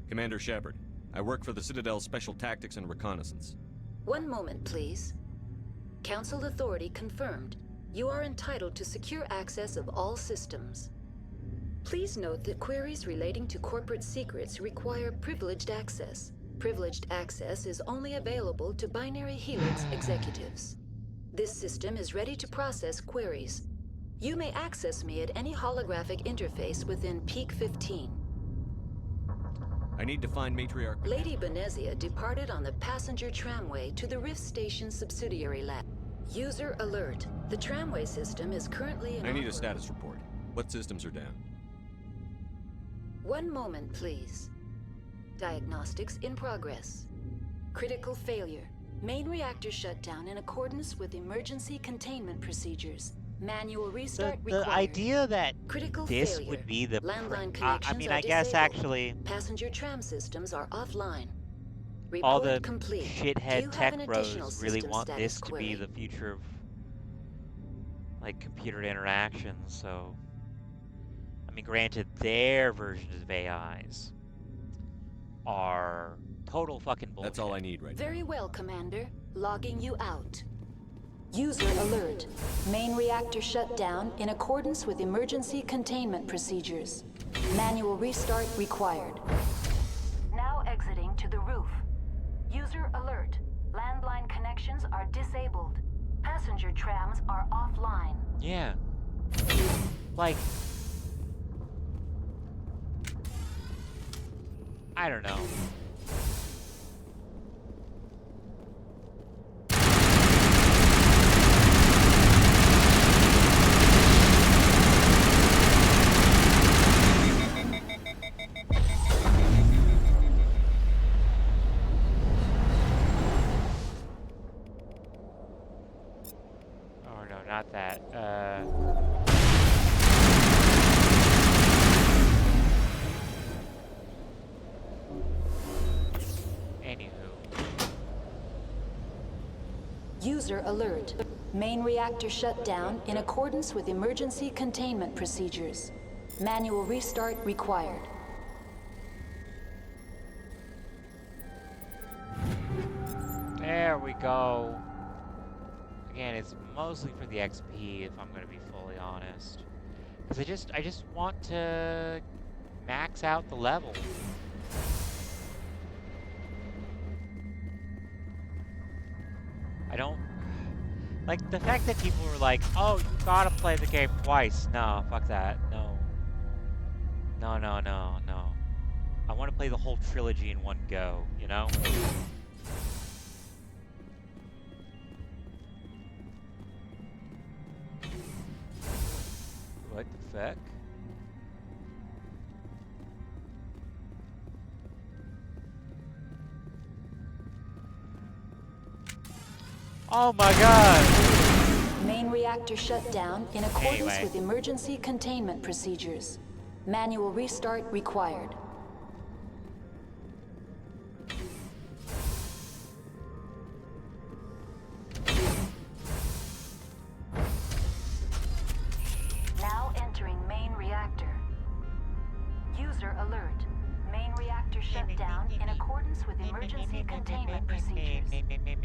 Commander Shepard. I work for the Citadel Special Tactics and Reconnaissance. One moment, please. Council authority confirmed. You are entitled to secure access of all systems. Please note that queries relating to corporate secrets require privileged access. Privileged access is only available to binary Helix executives. This system is ready to process queries. You may access me at any holographic interface within Peak 15. I need to find Matriarch... Lady Benezia departed on the passenger tramway to the Rift Station subsidiary lab. User alert. The tramway system is currently in... I need a status report. What systems are down? One moment, please. Diagnostics in progress. Critical failure. Main reactor shut down in accordance with emergency containment procedures. Manual restart required. The idea that Critical this failure. would be the... Landline I connections mean, are I guess disabled. actually... Passenger tram systems are offline. all Report the complete. Do shithead you tech have an additional bros really system want status this to query? be the future of, like, computer interactions, so... I mean, granted, their versions of AIs are total fucking bullshit. That's all I need right now. Very well, Commander. Logging you out. User alert. Main reactor shut down in accordance with emergency containment procedures. Manual restart required. Now exiting to the roof. User alert. Landline connections are disabled. Passenger trams are offline. Yeah. Like... I don't know. Oh no, not that. Anywho. User alert. Main reactor shut down in accordance with emergency containment procedures. Manual restart required. There we go. Again, it's mostly for the XP, if I'm going to be fully honest. Because I just want to max out the level. I don't... Like, the fact that people were like, oh, you gotta play the game twice. No, fuck that. No. No, no, no, no. I want to play the whole trilogy in one go, you know? What the fuck? Oh my god! Main reactor shut down in accordance with emergency containment procedures. Manual restart required. Now entering main reactor. User alert. Main reactor shut down in accordance with emergency containment procedures.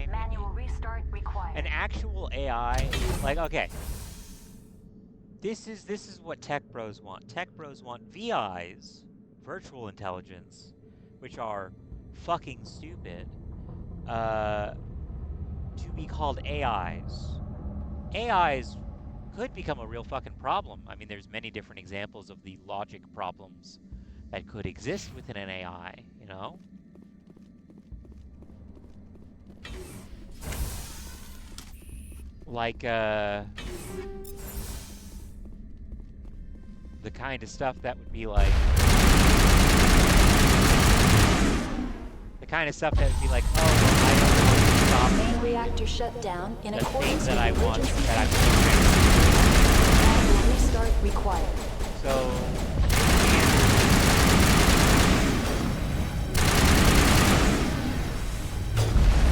Manual restart required. An actual AI, like, okay. This is what tech bros want. Tech bros want VIs, virtual intelligence, which are fucking stupid, to be called AIs. AIs could become a real fucking problem. I mean, there's many different examples of the logic problems that could exist within an AI, you know? Like, the kind of stuff that would be like... The kind of stuff that would be like, oh, well, I don't want to stop main reactor shut down in the accordance things with that I want, emergency that Manual restart required. So...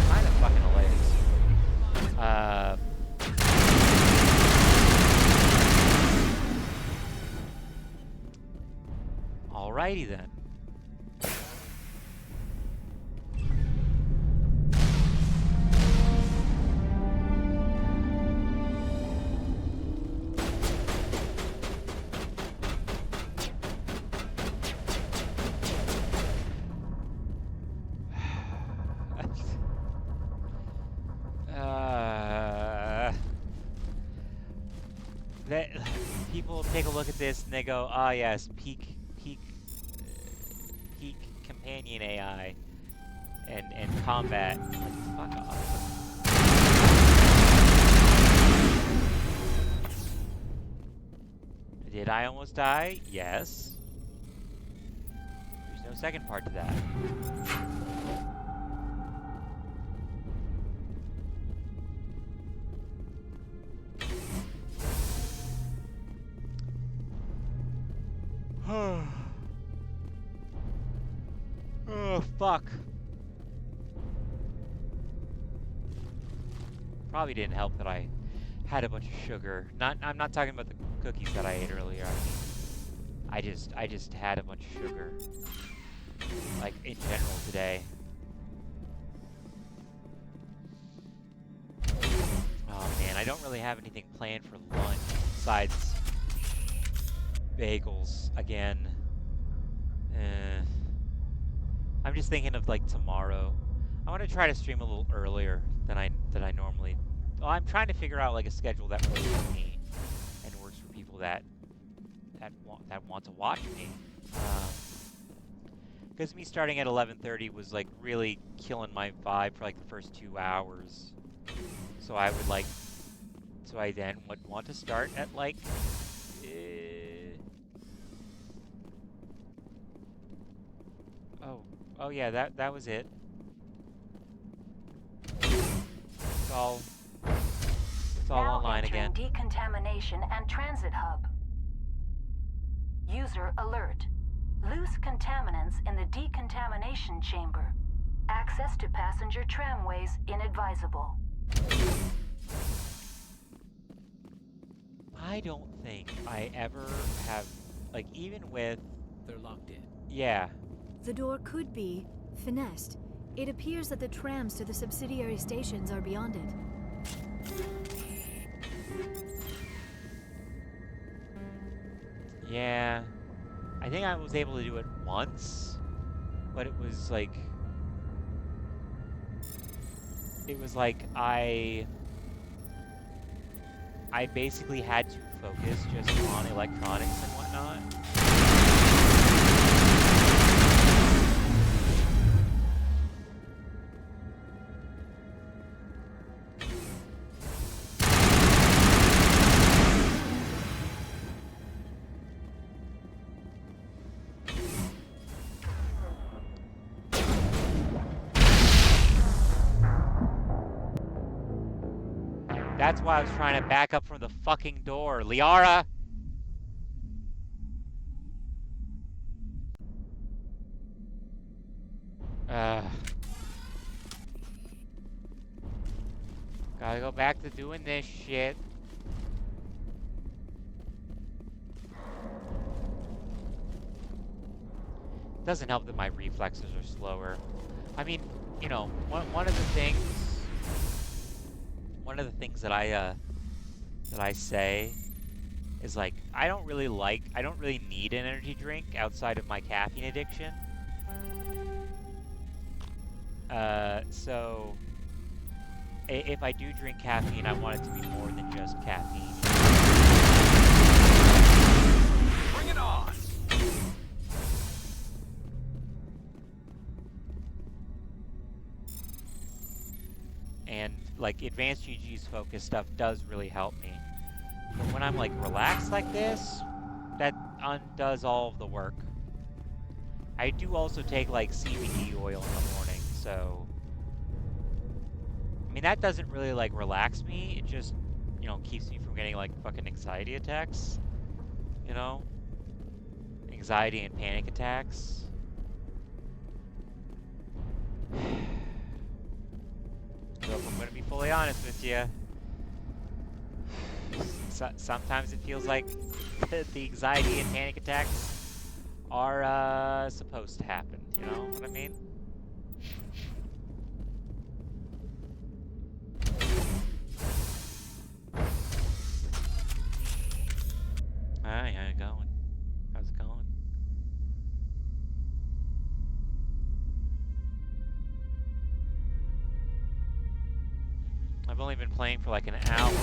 kind of fucking hilarious. Alrighty then. That people take a look at this and they go, ah, yes, peak companion AI and combat. Like, fuck off. Did I almost die? Yes. There's no second part to that. Oh, fuck. Probably didn't help that I had a bunch of sugar. I'm not talking about the cookies that I ate earlier. I just had a bunch of sugar. Like, in general today. Oh man, I don't really have anything planned for lunch besides bagels again. I'm just thinking of like tomorrow. I want to try to stream a little earlier than I normally. Well, I'm trying to figure out like a schedule that works for me and works for people that want to watch me. Because me starting at 11:30 was like really killing my vibe for like the first 2 hours. So I would like. So I then would want to start at like. Oh yeah, that was it. It's all Now online entering again. Decontamination and transit hub. User alert. Loose contaminants in the decontamination chamber. Access to passenger tramways inadvisable. I don't think I ever have, like, even with... They're locked in. Yeah. The door could be finessed. It appears that the trams to the subsidiary stations are beyond it. Yeah. I think I was able to do it once, but it was like... It was like I basically had to focus just on electronics and whatnot. That's why I was trying to back up from the fucking door. Liara! Gotta go back to doing this shit. Doesn't help that my reflexes are slower. I mean, you know, one of the things that I say is like I don't really need an energy drink outside of my caffeine addiction. So if I do drink caffeine, I want it to be more than just caffeine. Bring it on! And like advanced GG's focus stuff does really help me. But when I'm like relaxed like this, that undoes all of the work. I do also take like CBD oil in the morning, so I mean that doesn't really like relax me, it just, you know, keeps me from getting like fucking anxiety attacks. You know? Anxiety and panic attacks. So if I'm gonna be fully honest with you, sometimes it feels like the anxiety and panic attacks are supposed to happen. You know what I mean? Hi, how you going? How's it going? I've only been playing for like an hour.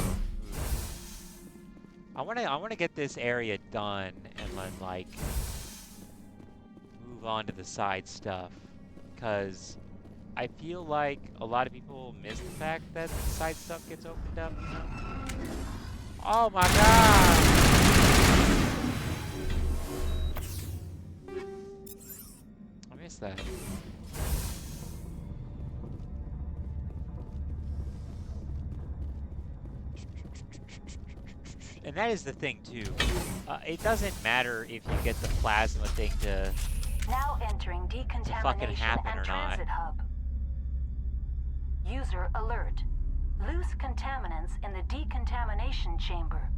I wanna get this area done and then like move on to the side stuff, because I feel like a lot of people miss the fact that the side stuff gets opened up, you know? Oh my god! I missed that. And that is the thing too. It doesn't matter if you get the plasma thing to Now entering decontamination happen and or not. transit hub. User alert. Loose contaminants in the decontamination chamber.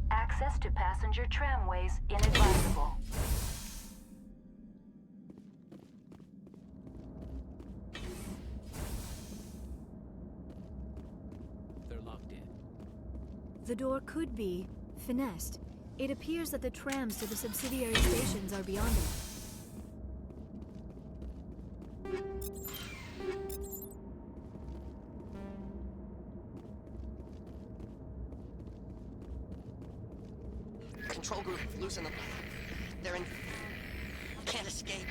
Access to passenger tramways inadvisable. They're locked in. The door could be finessed. It appears that the trams to the subsidiary stations are beyond it. Control group, loosen them. They're in... Can't escape.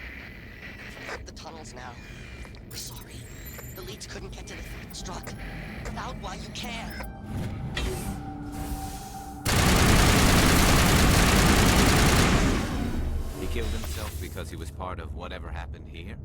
The tunnels now. We're sorry. The leads couldn't get to the struck. Out while you can. He killed himself because he was part of whatever happened here?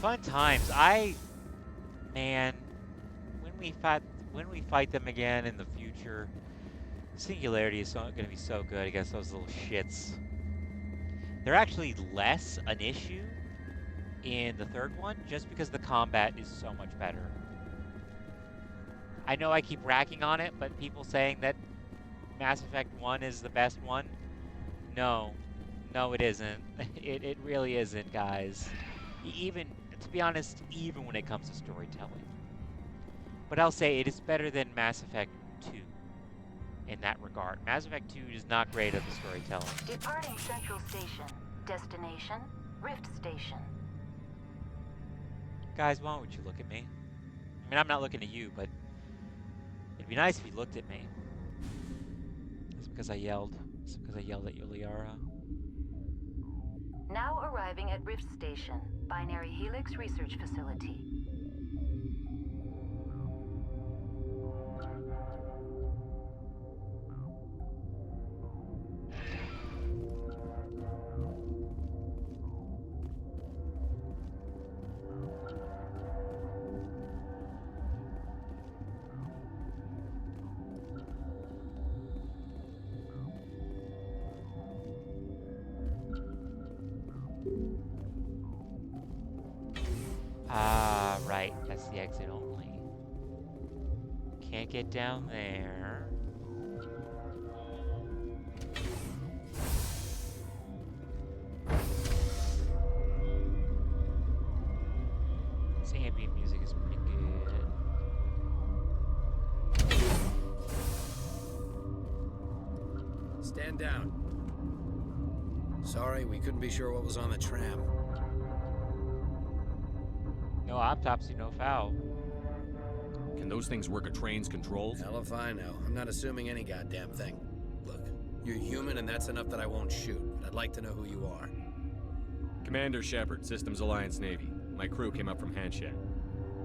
Fun times. Man, when we fight them again in the future, Singularity is going to be so good against those little shits. They're actually less an issue in the third one, just because the combat is so much better. I know I keep racking on it, but people saying that Mass Effect 1 is the best one, no, it isn't. It really isn't, guys. Even, to be honest, even when it comes to storytelling. But I'll say it is better than Mass Effect 2 in that regard. Mass Effect 2 is not great at the storytelling. Departing Central Station. Destination, Rift Station. Guys, why don't you look at me? I mean, I'm not looking at you, but it'd be nice if you looked at me. It's because I yelled. It's because I yelled at you, Liara. Now arriving at Rift Station. Binary Helix Research Facility. Ah, right. That's the exit only. Can't get down there. This ambient music is pretty good. Stand down. Sorry, we couldn't be sure what was on the tram. No autopsy, no foul. Can those things work a train's controls? Hell if I know. I'm not assuming any goddamn thing. Look, you're human and that's enough that I won't shoot, but I'd like to know who you are. Commander Shepard, Systems Alliance Navy. My crew came up from Handshake.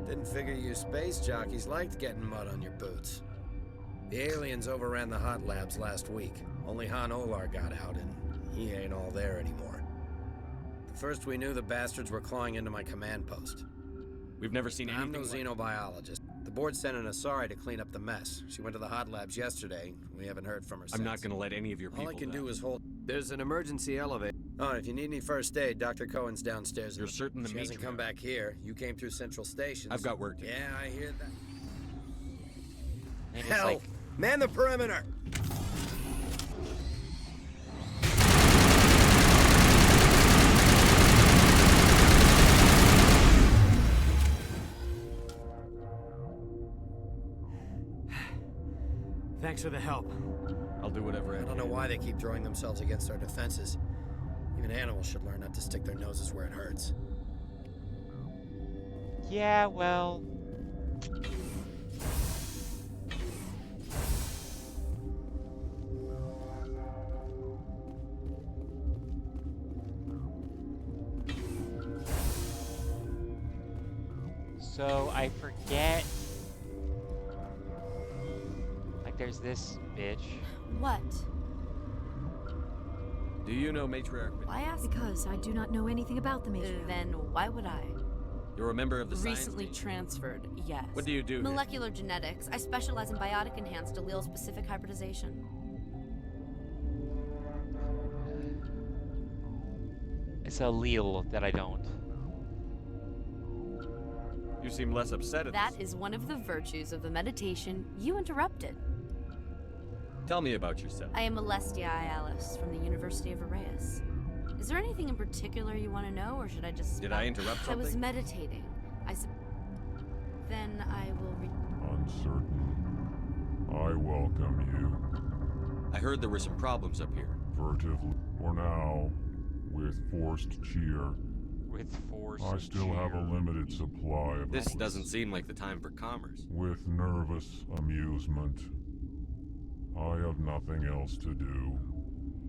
Didn't figure you space jockeys liked getting mud on your boots. The aliens overran the hot labs last week. Only Han Olar got out, and he ain't all there anymore. The first we knew, the bastards were clawing into my command post. We've never seen anything I'm no xenobiologist. The board sent an Asari to clean up the mess. She went to the hot labs yesterday. We haven't heard from her since. I'm not gonna let any of your people All I can die. do is hold... There's an emergency elevator. Oh, if you need any first aid, Dr. Cohen's downstairs. You're certain the She hasn't matriarch- come back here. You came through Central Station. I've got work to do. Yeah, I hear that. And it's Hell! like, Man the perimeter! Thanks for the help. I'll do whatever I don't know why they keep throwing themselves against our defenses. Even animals should learn not to stick their noses where it hurts. yeah, well. So I forget. Like, there's this bitch. What? Do you know Matriarch? Why ask? Because I do not know anything about the matriarch. Then why would I? You're a member of the science Recently team. transferred, yes. What do you do here? Molecular genetics. I specialize in biotic-enhanced allele-specific hybridization. It's a allele that I don't. You seem less upset at That this. is one of the virtues of the meditation you interrupted. Tell me about yourself. I am Alestia Alice from the University of Arraeus. Is there anything in particular you want to know, or should I just... Did I interrupt I was something? meditating. Then I will Uncertain. I welcome you. I heard there were some problems up here. Furtively. For now, with forced cheer. With force. I still have a limited supply of... This doesn't seem like the time for commerce. With nervous amusement. I have nothing else to do.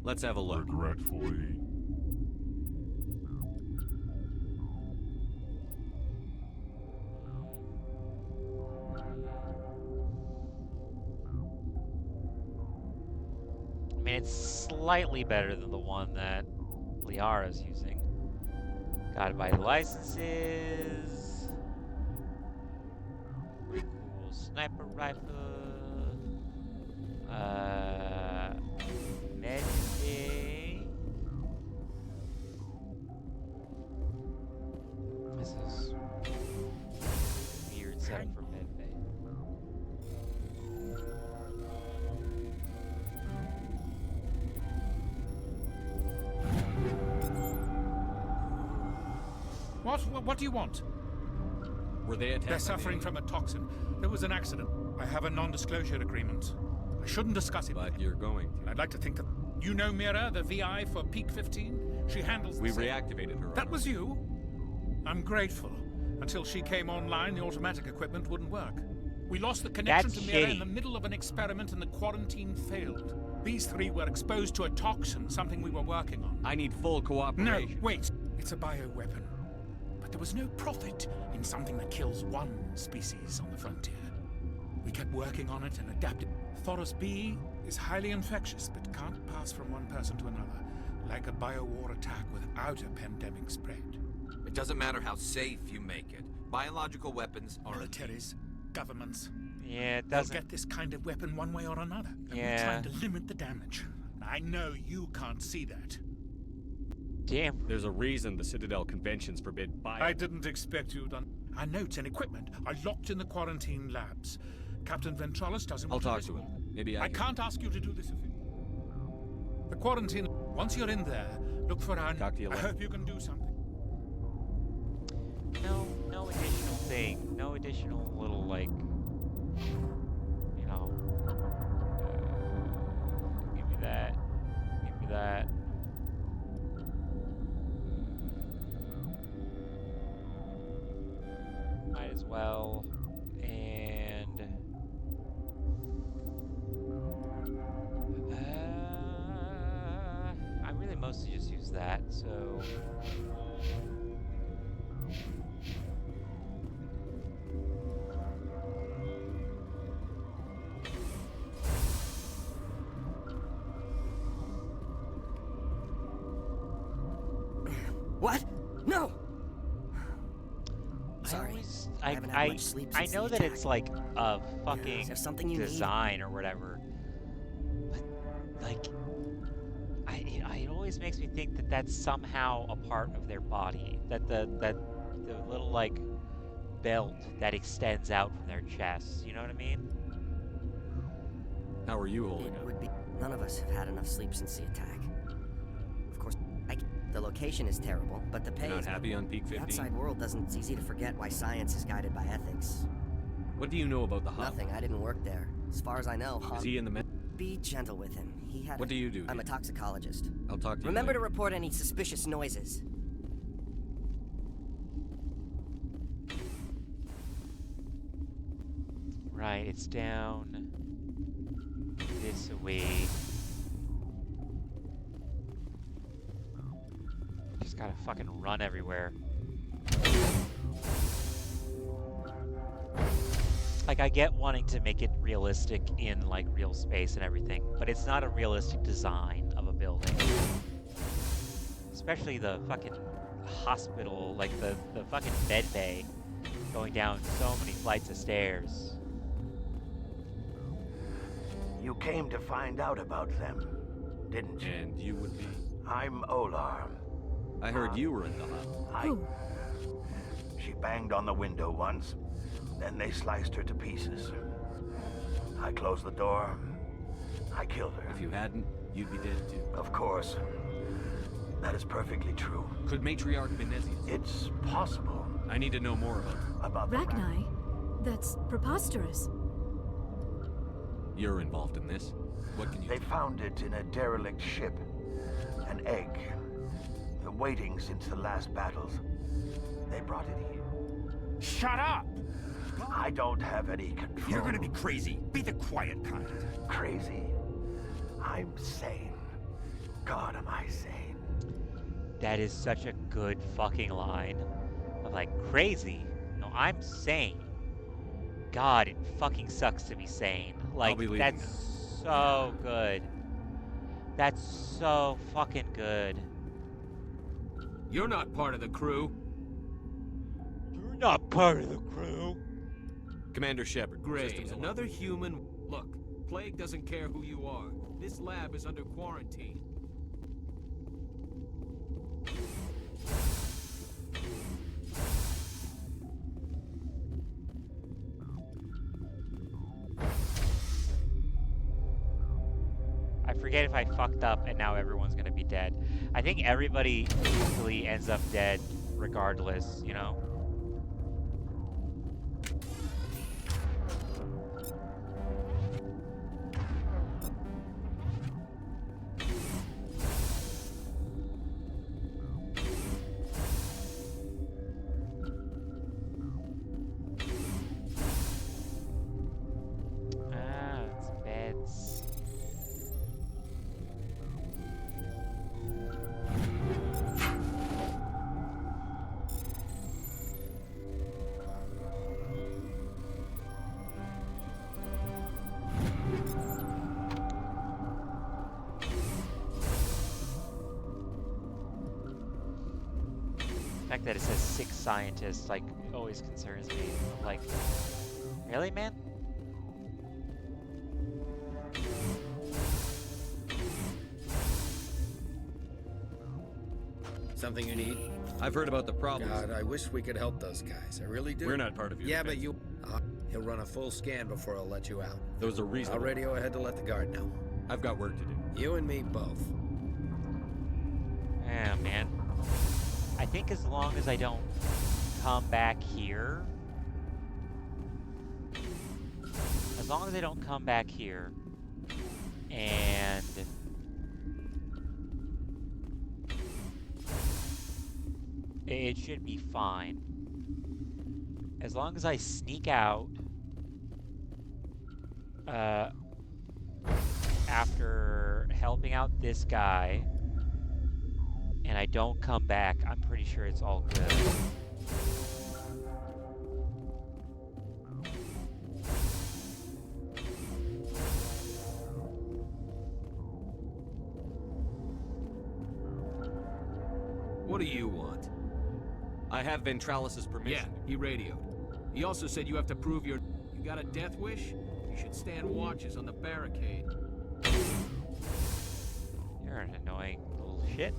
Let's have a look. Regretfully. I mean, it's slightly better than the one that Liara's using. Gotta buy the licenses. Cool sniper rifle. Medbay. This is weird setup for medbay. What do you want? Were they attacked? They're suffering from a toxin. There was an accident. I have a non-disclosure agreement. I shouldn't discuss it. But you're going to. I'd like to think that... You know Mira, the VI for Peak 15? She handles... We reactivated her. That was you? I'm grateful. Until she came online, the automatic equipment wouldn't work. We lost the connection That's to Mira shitty. in the middle of an experiment and the quarantine failed. These three were exposed to a toxin, something we were working on. I need full No, cooperation. wait. It's a bioweapon. There was no profit in something that kills one species on the frontier. We kept working on it and adapted. Thoros B is highly infectious, but can't pass from one person to another, like a biowar attack without a pandemic spread. It doesn't matter how safe you make it. Biological weapons are militaries, governments. Yeah, it They'll doesn't. get this kind of weapon one way or another. And Yeah. we're trying to limit the damage. I know you can't see that. Damn. There's a reason the Citadel conventions forbid I didn't expect you'd Our notes and equipment are locked in the quarantine labs. Captain Ventralis doesn't I'll want talk risk- to him. Maybe I can't ask you to do this if you... The quarantine... Once you're in there, look for our... Talk to you I later. hope you can do something. No additional thing. No additional little, like, you know, give me that. Give me that. Might as well. And I really mostly just use that, so What? No! Sorry. I haven't had much sleep I since know the that attack. it's like a fucking Is there something you need? design or whatever, but like, it always makes me think that that's somehow a part of their body. That the little like belt that extends out from their chests. You know what I mean? How are you holding It up? would be... None of us have had enough sleep since the attack. Of course, the location is terrible, but the pay You're not is... happy on Peak The 15? outside world doesn't... It's easy to forget why science is guided by ethics. What do you know about the hub? Nothing. I didn't work there. As far as I know, Is he in the Be gentle with him. He had... What do you do I'm a here? toxicologist. I'll talk to you Remember later. to report any suspicious noises. Right. It's down this way. Just gotta fucking run everywhere. Like, I get wanting to make it realistic in, like, real space and everything, but it's not a realistic design of a building. Especially the fucking hospital, like, the fucking med bay going down so many flights of stairs. You came to find out about them, didn't you? And you would be? I'm Olar. I heard you were in the hub. She banged on the window once, then they sliced her to pieces. I closed the door. I killed her. If you hadn't, you'd be dead too. Of course. That is perfectly true. Could Matriarch Benesius? It's possible. I need to know more about the Ragni? That's preposterous. You're involved in this. What can you They found it in a derelict ship. An egg. Waiting since the last battles. They brought it here. Shut up! I don't have any control. You're gonna be crazy. Be the quiet kind. Crazy? I'm sane. God, am I sane. That is such a good fucking line. Of like, crazy? No, I'm sane. God, it fucking sucks to be sane. Like, be leaving that's so good. That's so fucking good. You're not part of the crew. You're not part of the crew. Commander Shepard. Great. Systems alert. Another human. Look, Plague doesn't care who you are. This lab is under quarantine. I forget if I fucked up and now everyone's gonna be dead. I think everybody usually ends up dead regardless, you know? Ah, it's beds. fact that it says 6 scientists, like, always concerns me. I'm like, really, man? Something you need? I've heard about the problems. God, I wish we could help those guys. I really do. We're not part of your Yeah, but defense. you... he'll run a full scan before I'll let you out. Those are reasonable. I'll radio ahead to let the guard know. I've got work to do. You and me both. Yeah, man. I think as long as I don't come back here... As long as I don't come back here and... It should be fine. As long as I sneak out after helping out this guy and I don't come back, I'm pretty sure it's all good. What do you want? I have Ventralis's permission. Yeah, he radioed. He also said you have to prove You got a death wish? You should stand watches on the barricade. You're an annoying little shit.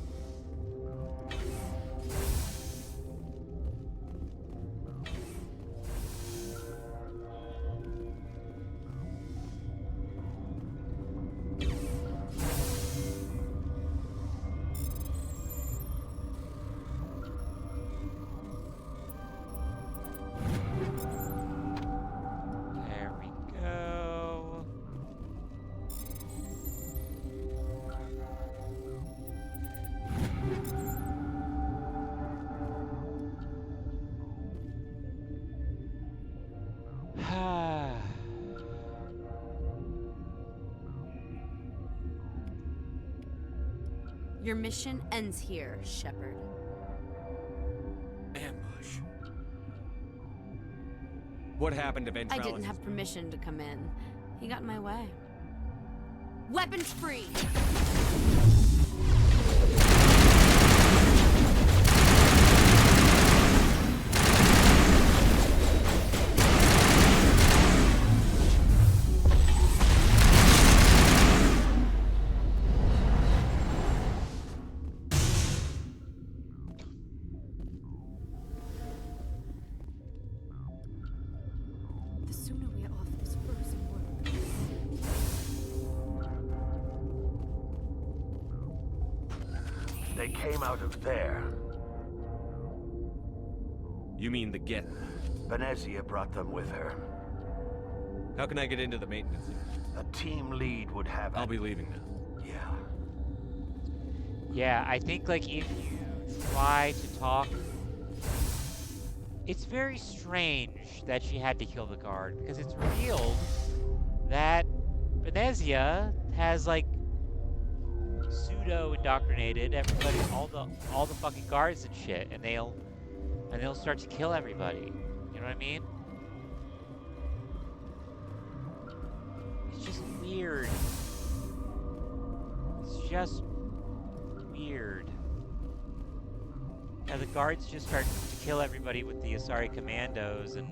There we go. Your mission ends here, Shepard. Ambush. What happened to Ventralis? I didn't have permission to come in. He got in my way. Weapons free! The sooner we are off this frozen world. They came out of there. You mean the Get? Venezia brought them with her. How can I get into the maintenance? A team lead would have... I'll be leaving now. Yeah. Yeah, I think, like, if you try to talk... It's very strange that she had to kill the guard, because it's revealed that Venezia has, like, pseudo-indoctrinated everybody, all the fucking guards and shit, and they'll start to kill everybody. You know what I mean? It's just weird. It's just weird. And the guards just start to kill everybody with the Asari commandos, and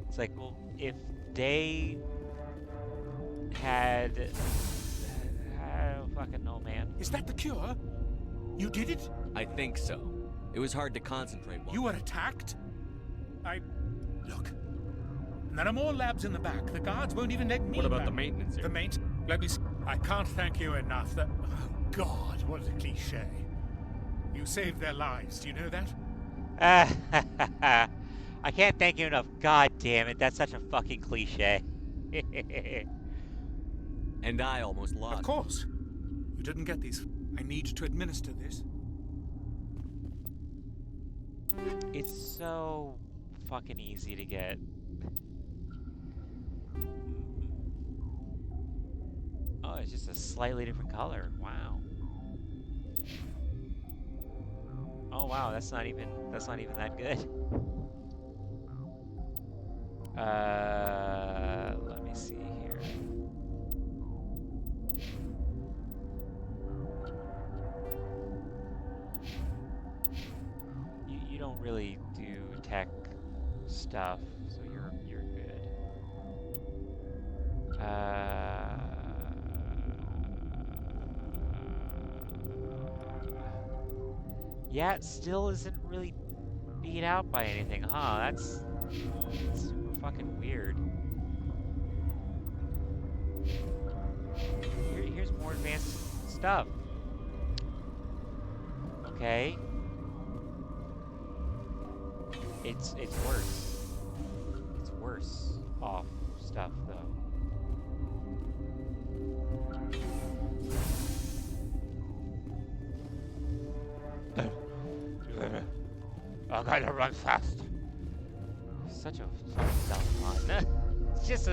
it's like, well, if they had... I don't fucking know, man. Is that the cure? You did it? I think so. It was hard to concentrate while... You were attacked? Look. And there are more labs in the back. The guards won't even let me What about back. the maintenance area? The main... Let me... I can't thank you enough. That... Oh, God, what a cliché. You saved their lives, do you know that? I can't thank you enough. God damn it, that's such a fucking cliche. And I almost lost. Of course. You didn't get these. I need to administer this. It's so fucking easy to get. Oh, it's just a slightly different color. Wow. Oh wow, that's not even that good. Let me see here. You stuff, so you're good. Yeah, it still isn't really beat out by anything, huh? That's super fucking weird. Here's more advanced stuff. Okay. It's worse. It's worse off stuff though. I gotta run fast. Such a fucking dumb run. It's just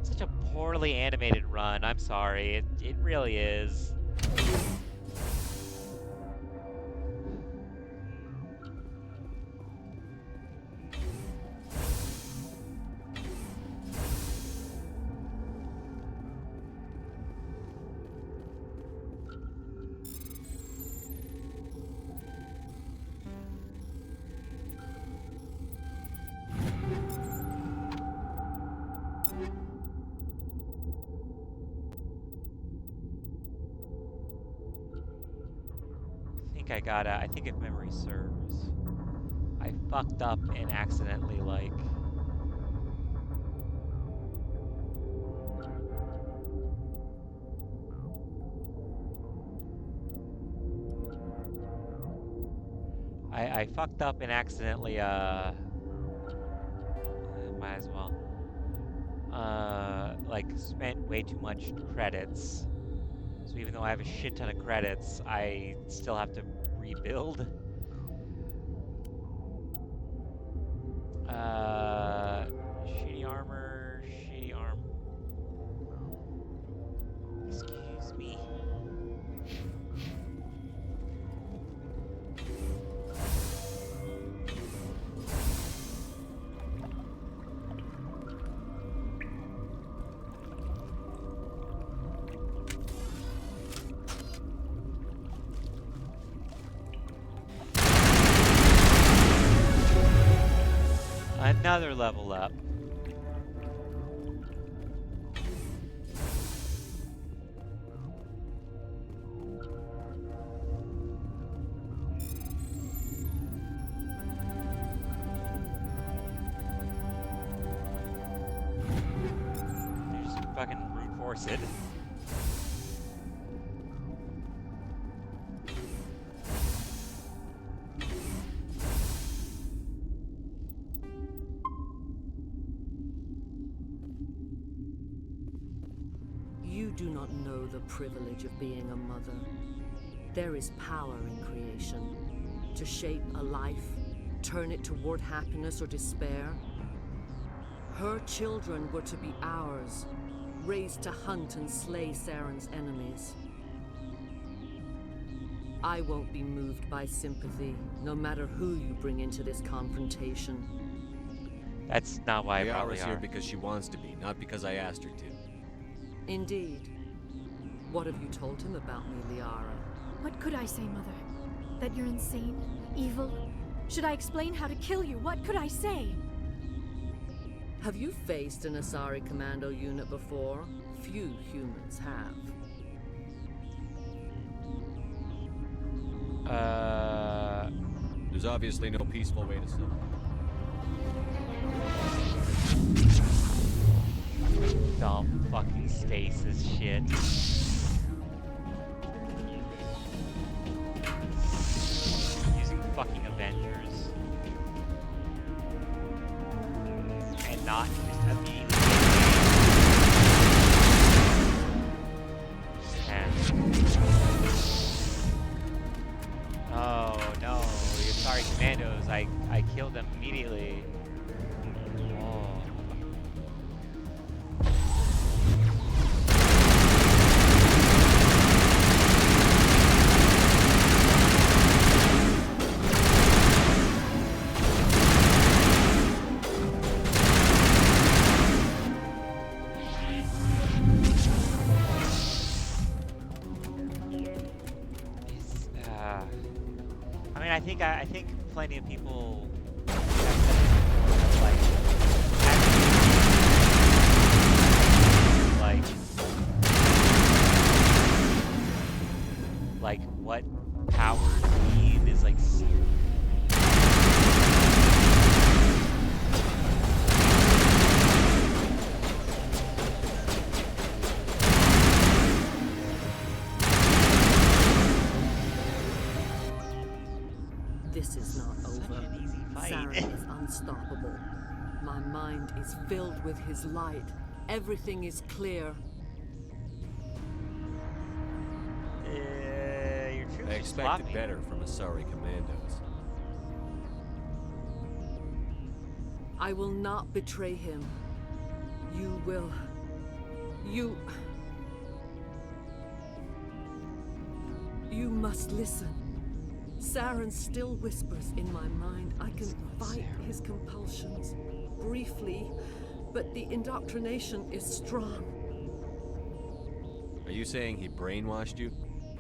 such a poorly animated run. I'm sorry. It really is. I think if memory serves, I fucked up and accidentally, like... I fucked up and accidentally, might as well. Like, spent way too much credits. So even though I have a shit ton of credits, I still have to rebuild. Shitty armor, shitty arm. Excuse me. Another level up. They just fucking brute force it. You do not know the privilege of being a mother. There is power in creation. To shape a life, turn it toward happiness or despair. Her children were to be ours, raised to hunt and slay Saren's enemies. I won't be moved by sympathy, no matter who you bring into this confrontation. That's not why I probably Liara's here because she wants to be, not because I asked her to. Indeed. What have you told him about me, Liara? What could I say, Mother? That you're insane? Evil? Should I explain how to kill you? What could I say? Have you faced an Asari commando unit before? Few humans have. There's obviously no peaceful way to stop. Dumb fucking stasis shit. Using fucking Avengers. And not just immediately. Oh no, you're sorry commandos, I killed them immediately. Oh. I think plenty of people have said My mind is filled with his light. Everything is clear. Your troops I are expected sloppy. better from Asari commandos. I will not betray him. You will. You must listen. Saren still whispers in my mind. I can fight his compulsions. Briefly, but the indoctrination is strong. Are you saying he brainwashed you?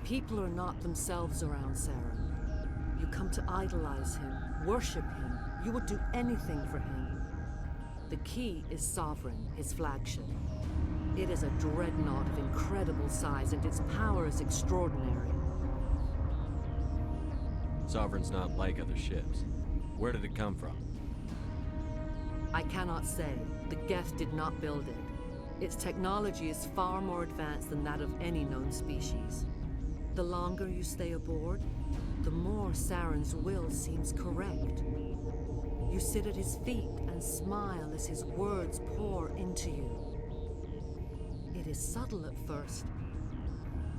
People are not themselves around Saren. You come to idolize him, worship him. You would do anything for him. The key is Sovereign, his flagship. It is a dreadnought of incredible size, and its power is extraordinary. Sovereign's not like other ships. Where did it come from? I cannot say. The Geth did not build it. Its technology is far more advanced than that of any known species. The longer you stay aboard, the more Saren's will seems correct. You sit at his feet and smile as his words pour into you. It is subtle at first.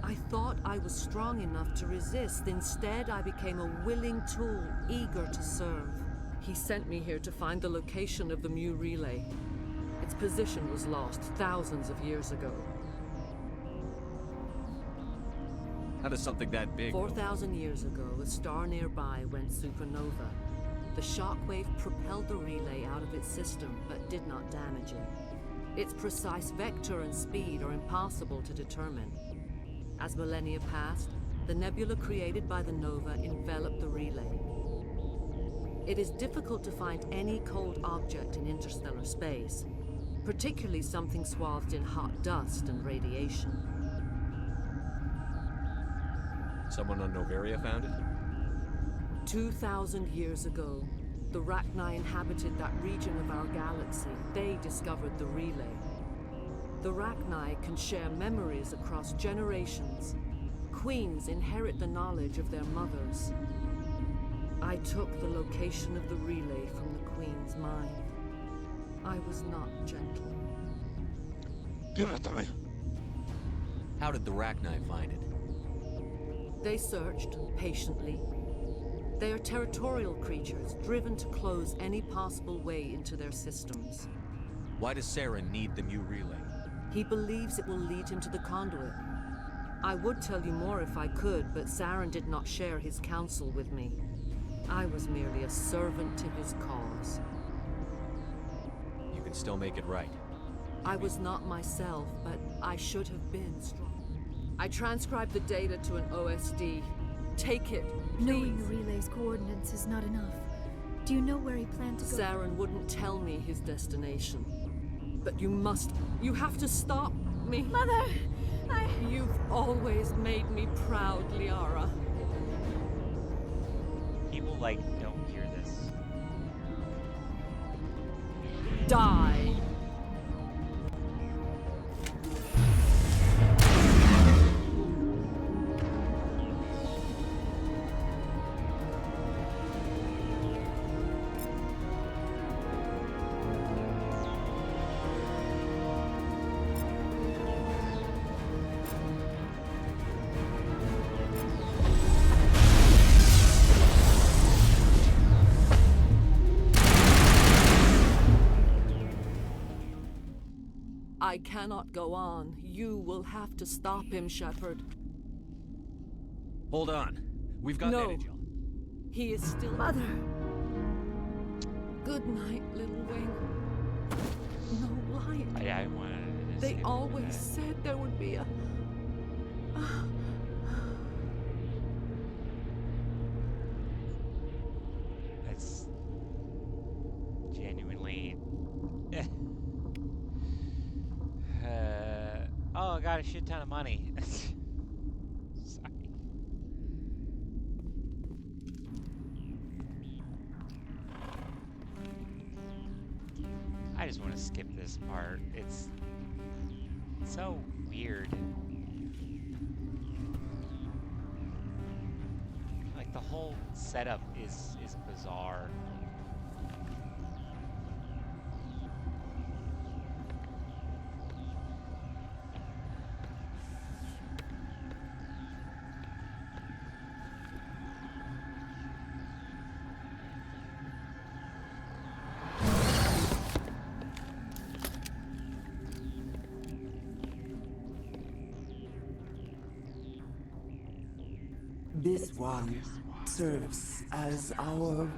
I thought I was strong enough to resist. Instead, I became a willing tool, eager to serve. He sent me here to find the location of the Mu relay. Its position was lost thousands of years ago. How does something that big go? 4,000 years ago, a star nearby went supernova. The shockwave propelled the relay out of its system, but did not damage it. Its precise vector and speed are impossible to determine. As millennia passed, the nebula created by the nova enveloped the relay. It is difficult to find any cold object in interstellar space, particularly something swathed in hot dust and radiation. Someone on Noveria found it? 2,000 years ago, the Rachni inhabited that region of our galaxy. They discovered the relay. The Rachni can share memories across generations. Queens inherit the knowledge of their mothers. I took the location of the relay from the Queen's mind. I was not gentle. Give it to me. How did the Rachni find it? They searched patiently. They are territorial creatures, driven to close any possible way into their systems. Why does Saren need the Mu relay? He believes it will lead him to the conduit. I would tell you more if I could, but Saren did not share his counsel with me. I was merely a servant to his cause. You can still make it right. I was not myself, but I should have been strong. I transcribed the data to an OSD. Take it, please. Knowing the relay's coordinates is not enough. Do you know where he planned to go? Saren wouldn't tell me his destination. But you have to stop me. Mother, You've always made me proud, Liara. People, don't hear this. Die. I cannot go on. You will have to stop him, Shepard. Hold on. We've got Energy. He is still... Mother! Good night, little wing. No light. I wanted to They see always that. said there would be a... That's genuinely... oh, I got a shit ton of money. Sorry. I just want to skip this part. It's so weird. Like the whole setup is bizarre. This one serves as our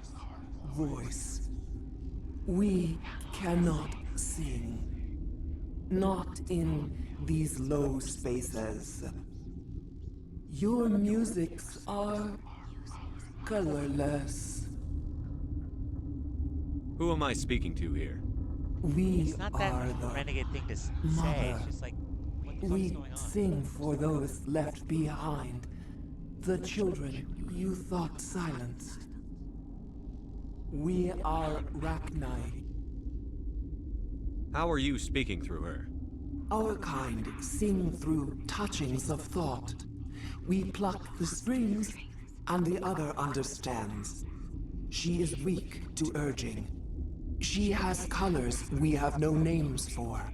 voice. We cannot sing. Not in these low spaces. Your musics are colorless. Who am I speaking to here? We It's not that are the renegade thing to say. mother. It's just like, what the fuck's We going on? sing for those left behind. The children you thought silenced. We are Rachni. How are you speaking through her? Our kind sing through touchings of thought. We pluck the strings, and the other understands. She is weak to urging. She has colors we have no names for.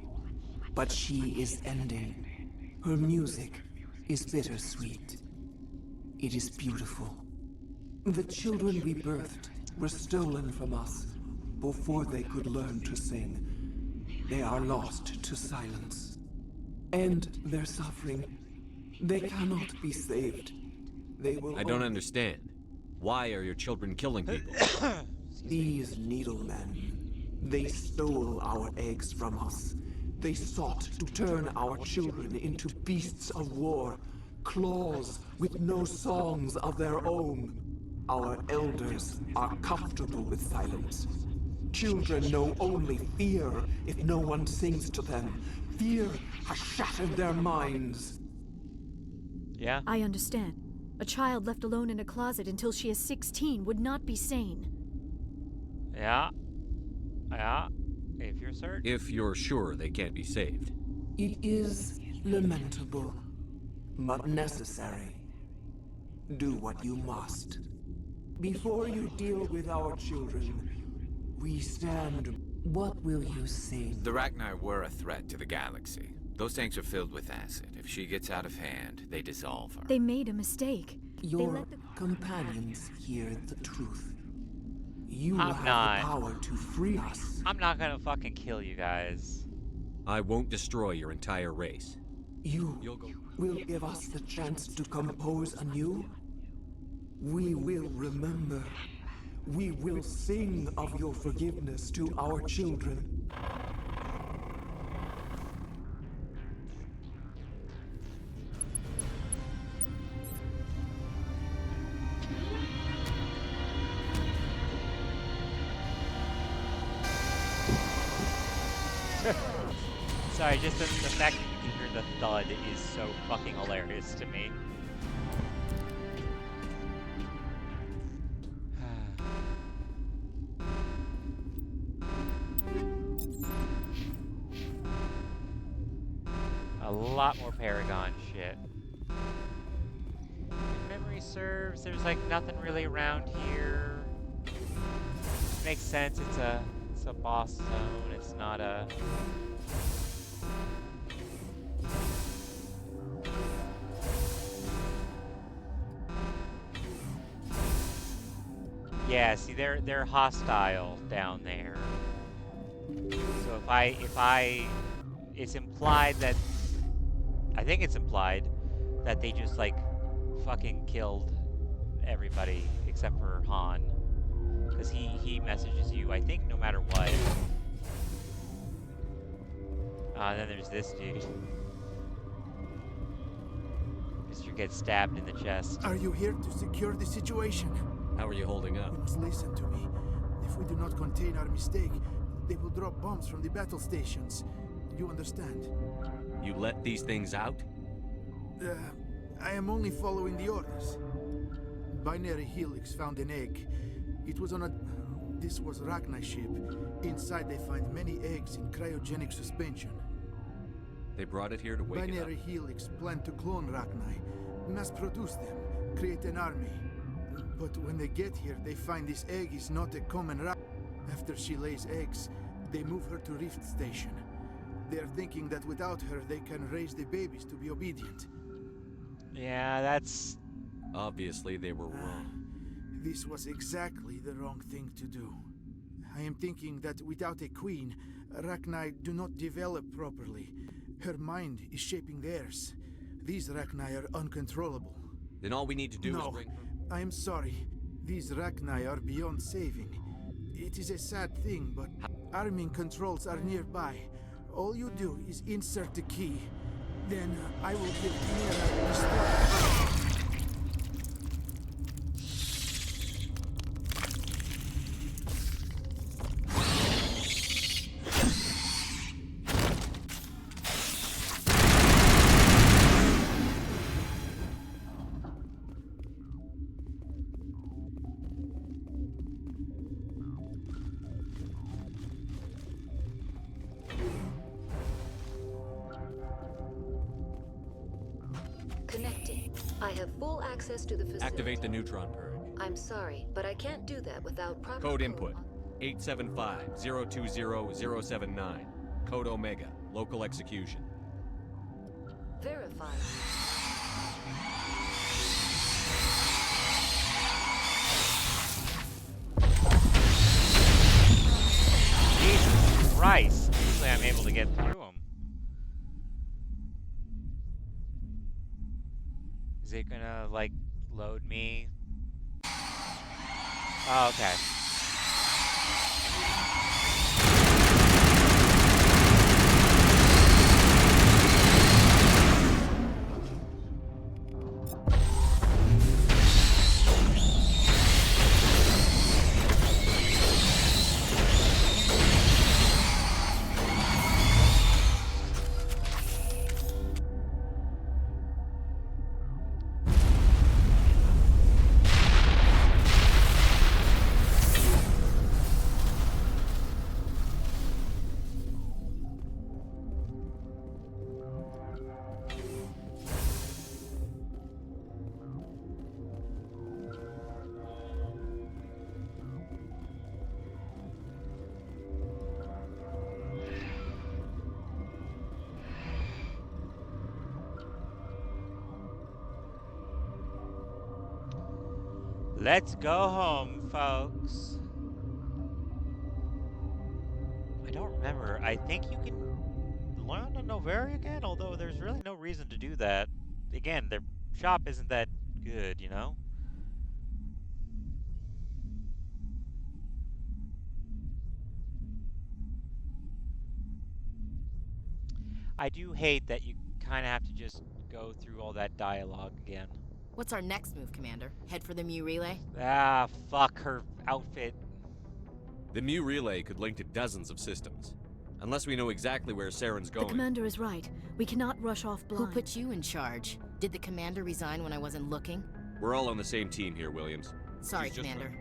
But she is ending. Her music is bittersweet. It is beautiful. The children we birthed were stolen from us before they could learn to sing. They are lost to silence. And their suffering, they cannot be saved. They will I don't understand. Why are your children killing people? These needlemen, they stole our eggs from us. They sought to turn our children into beasts of war, claws with no songs of their own. Our elders are comfortable with silence. Children know only fear if no one sings to them. Fear has shattered their minds. Yeah. I understand. A child left alone in a closet until she is 16 would not be sane. Yeah. Yeah. If you're certain. If you're sure they can't be saved. It is lamentable, but necessary. Do what you must. Before you deal with our children, we stand. What will you sing? The Rachni were a threat to the galaxy. Those tanks are filled with acid. If she gets out of hand, they dissolve her. They made a mistake. Your companions hear the truth. You I'm have not. the power to free us. I'm not gonna fucking kill you guys. I won't destroy your entire race. You will give us the chance to compose anew. We will remember. We will sing of your forgiveness to our children. Sorry, just the fact that you can hear the thud is so fucking hilarious to me. A lot more Paragon shit. If memory serves, there's like nothing really around here. Makes sense, it's a boss zone, it's not a... Yeah, see, they're hostile down there. So it's implied that, I think it's implied that they just like fucking killed everybody except for Han, because he messages you, I think, no matter what. Then there's this dude. Mr. gets stabbed in the chest. Are you here to secure the situation? How are you holding up? You must listen to me. If we do not contain our mistake, they will drop bombs from the battle stations. You understand? You let these things out? I am only following the orders. Binary Helix found an egg. It was on a... This was Rachni ship. Inside they find many eggs in cryogenic suspension. They brought it here to wake it up. Binary Helix planned to clone Rachni, mass produce them, create an army. But when they get here, they find this egg is not a common Rachni. After she lays eggs, they move her to Rift Station. They are thinking that without her, they can raise the babies to be obedient. Yeah, that's... Obviously, they were wrong. This was exactly the wrong thing to do. I am thinking that without a queen, Rachni do not develop properly. Her mind is shaping theirs. These Rachni are uncontrollable. Then all we need to do is bring her... I am sorry. These Rachni are beyond saving. It is a sad thing, but arming controls are nearby. All you do is insert the key. Then I will give Mira destruct. Connecting. I have full access to the facility. Activate the neutron purge. I'm sorry, but I can't do that without proper Code input. 875-020-079. Code Omega. Local execution. Verify. Jesus Christ. Usually I'm able to get through them. Is it gonna, like, load me? Oh, okay. Let's go home, folks. I don't remember. I think you can learn the Novari again, although there's really no reason to do that. Again, their shop isn't that good, you know? I do hate that you kind of have to just go through all that dialogue again. What's our next move, Commander? Head for the Mu Relay? Ah, fuck her outfit. The Mu Relay could link to dozens of systems. Unless we know exactly where Saren's going. The Commander is right. We cannot rush off blind. Who put you in charge? Did the Commander resign when I wasn't looking? We're all on the same team here, Williams. Sorry, Commander.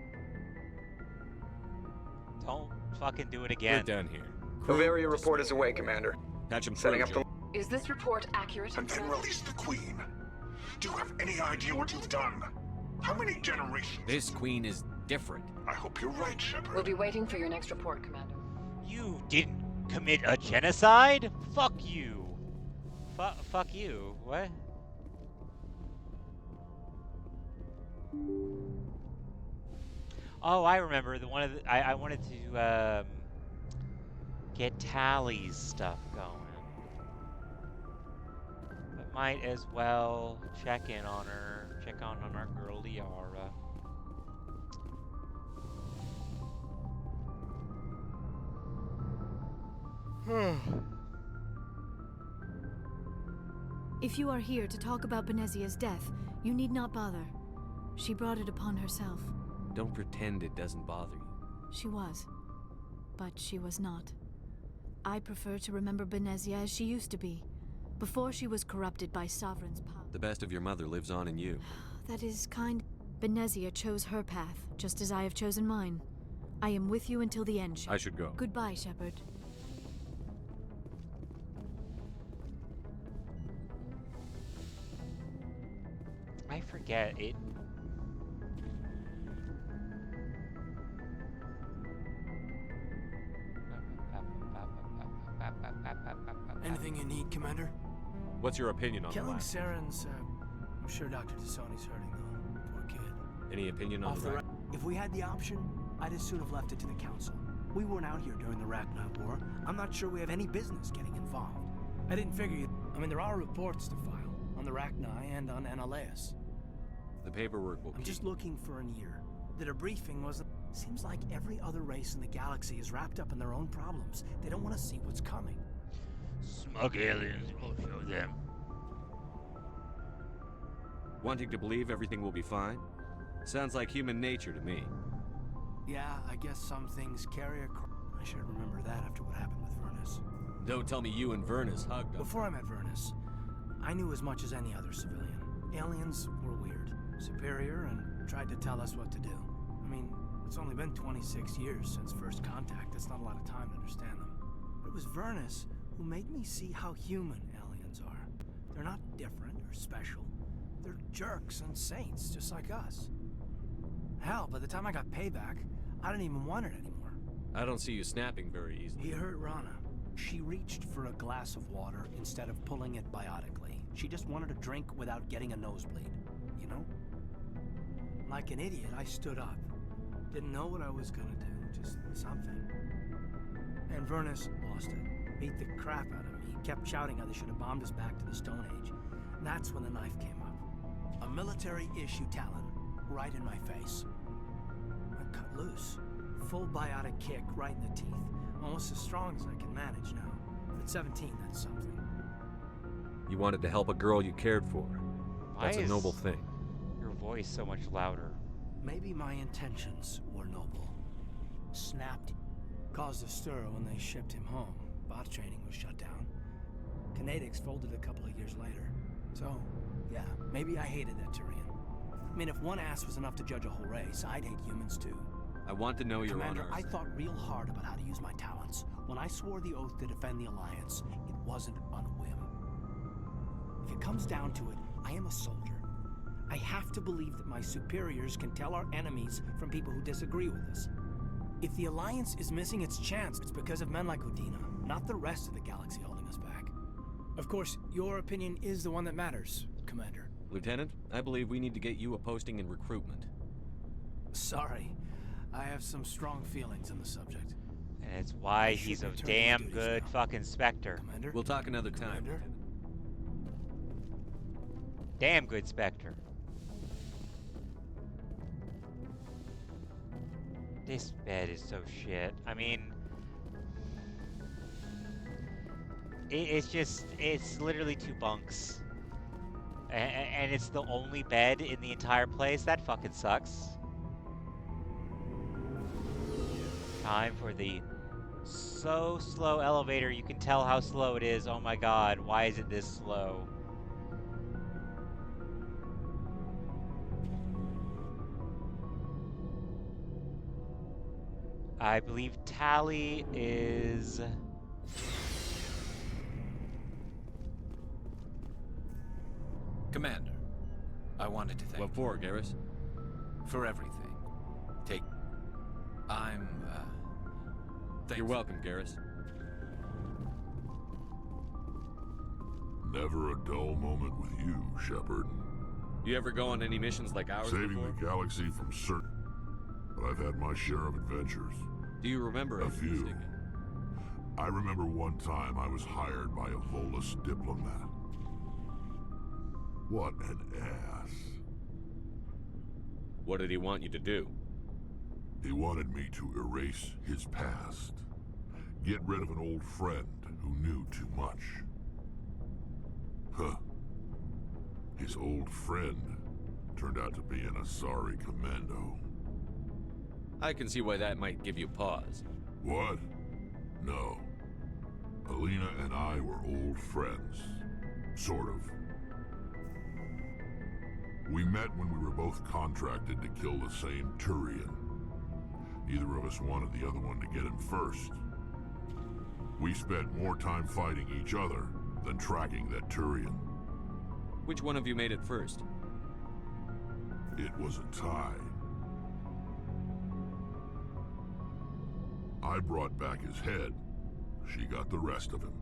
Don't fucking do it again. We're done here. Bavaria report is away, Commander. Patch him Setting up through, the... Is this report accurate? And then release the Queen. Do you have any idea what you've done? How many generations? This Queen is different. I hope you're right, Shepard. We'll be waiting for your next report, Commander. You didn't commit a genocide? Fuck you. Fuck you. What? Oh, I remember the one of the, I wanted to get Tally's stuff going. But might as well check in on her. Check on our girl Liara. If you are here to talk about Benezia's death, you need not bother. She brought it upon herself. Don't pretend it doesn't bother you. She was. But she was not. I prefer to remember Benezia as she used to be, before she was corrupted by Sovereign's power. The best of your mother lives on in you. That is kind. Benezia chose her path, just as I have chosen mine. I am with you until the end, Shepard. I should go. Goodbye, Shepard. I forget it. Anything you need, Commander? What's your opinion on the Killing last? Saren's, I'm sure Dr. Tassani's hurting, though. Poor kid. Any opinion on the If we had the option, I'd as soon have left it to the Council. We weren't out here during the Rachni War. I'm not sure we have any business getting involved. I didn't figure you... I mean, there are reports to file, on the Rachni and on Annaleas. The paperwork will I'm keep. just looking for an ear. The debriefing wasn't... Seems like every other race in the galaxy is wrapped up in their own problems. They don't want to see what's coming. Smug aliens will show them. Wanting to believe everything will be fine? Sounds like human nature to me. Yeah, I guess some things carry a... I should remember that after what happened with Vernus. Don't tell me you and Vernus hugged up. Before I met Vernus, I knew as much as any other civilian. Aliens were weird, superior, and tried to tell us what to do. I mean, it's only been 26 years since first contact. That's not a lot of time to understand them. But it was Vernus who made me see how human aliens are. They're not different or special. They're jerks and saints, just like us. Hell, by the time I got payback, I didn't even want it anymore. I don't see you snapping very easily. He hurt Rana. She reached for a glass of water instead of pulling it biotically. She just wanted a drink without getting a nosebleed, you know? Like an idiot, I stood up. Didn't know what I was gonna do, just something. And Vernus lost it. Beat the crap out of me. He kept shouting how they should have bombed us back to the Stone Age. And that's when the knife came up. A military-issue talon, right in my face. I cut loose. Full biotic kick right in the teeth. Almost as strong as I can manage now. But at 17, that's something. You wanted to help a girl you cared for. That's a noble thing. Your voice so much louder. Maybe my intentions were noble. Snapped. Caused a stir when they shipped him home. Bot training was shut down. Kinetics folded a couple of years later. So, yeah, maybe I hated that Turian. I mean, if one ass was enough to judge a whole race, I'd hate humans too. I want to know your Commander, honor. I thought real hard about how to use my talents. When I swore the oath to defend the Alliance, it wasn't on a whim. If it comes down to it, I am a soldier. I have to believe that my superiors can tell our enemies from people who disagree with us. If the Alliance is missing its chance, it's because of men like Udina, not the rest of the galaxy holding us back. Of course, your opinion is the one that matters, Commander. Lieutenant, I believe we need to get you a posting in recruitment. Sorry. I have some strong feelings on the subject. And it's why he's a damn good fucking Spectre. Commander? We'll talk another time. Commander? Damn good Spectre. This bed is so shit. I mean... It's literally 2 bunks. And it's the only bed in the entire place? That fucking sucks. Time for the so slow elevator. You can tell how slow it is. Oh my god, why is it this slow? I believe Tally is... Commander, I wanted to thank What for, Garrus? for everything. I'm, You're welcome, Garrus. Never a dull moment with you, Shepard. You ever go on any missions like ours Saving before? the galaxy from certain... But I've had my share of adventures. Do you remember A few. Sticky? I remember one time I was hired by a Volus diplomat. What an ass. What did he want you to do? He wanted me to erase his past. Get rid of an old friend who knew too much. Huh. His old friend turned out to be an Asari commando. I can see why that might give you pause. What? No. Alina and I were old friends. Sort of. We met when we were both contracted to kill the same Turian. Neither of us wanted the other one to get him first. We spent more time fighting each other than tracking that Turian. Which one of you made it first? It was a tie. I brought back his head. She got the rest of him.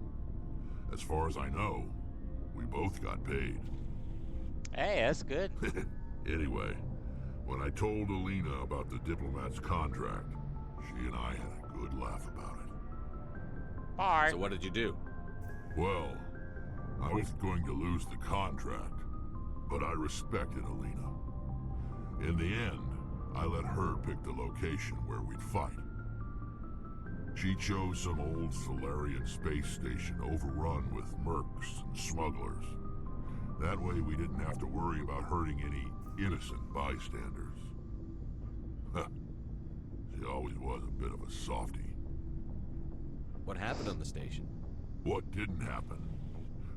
As far as I know, we both got paid. Hey, that's good. Anyway, when I told Alina about the diplomat's contract, she and I had a good laugh about it. Bye. So what did you do? Well, I was going to lose the contract, but I respected Alina. In the end, I let her pick the location where we'd fight. She chose some old Solarian space station overrun with mercs and smugglers. That way we didn't have to worry about hurting any innocent bystanders. Huh. She always was a bit of a softie. What happened on the station? What didn't happen?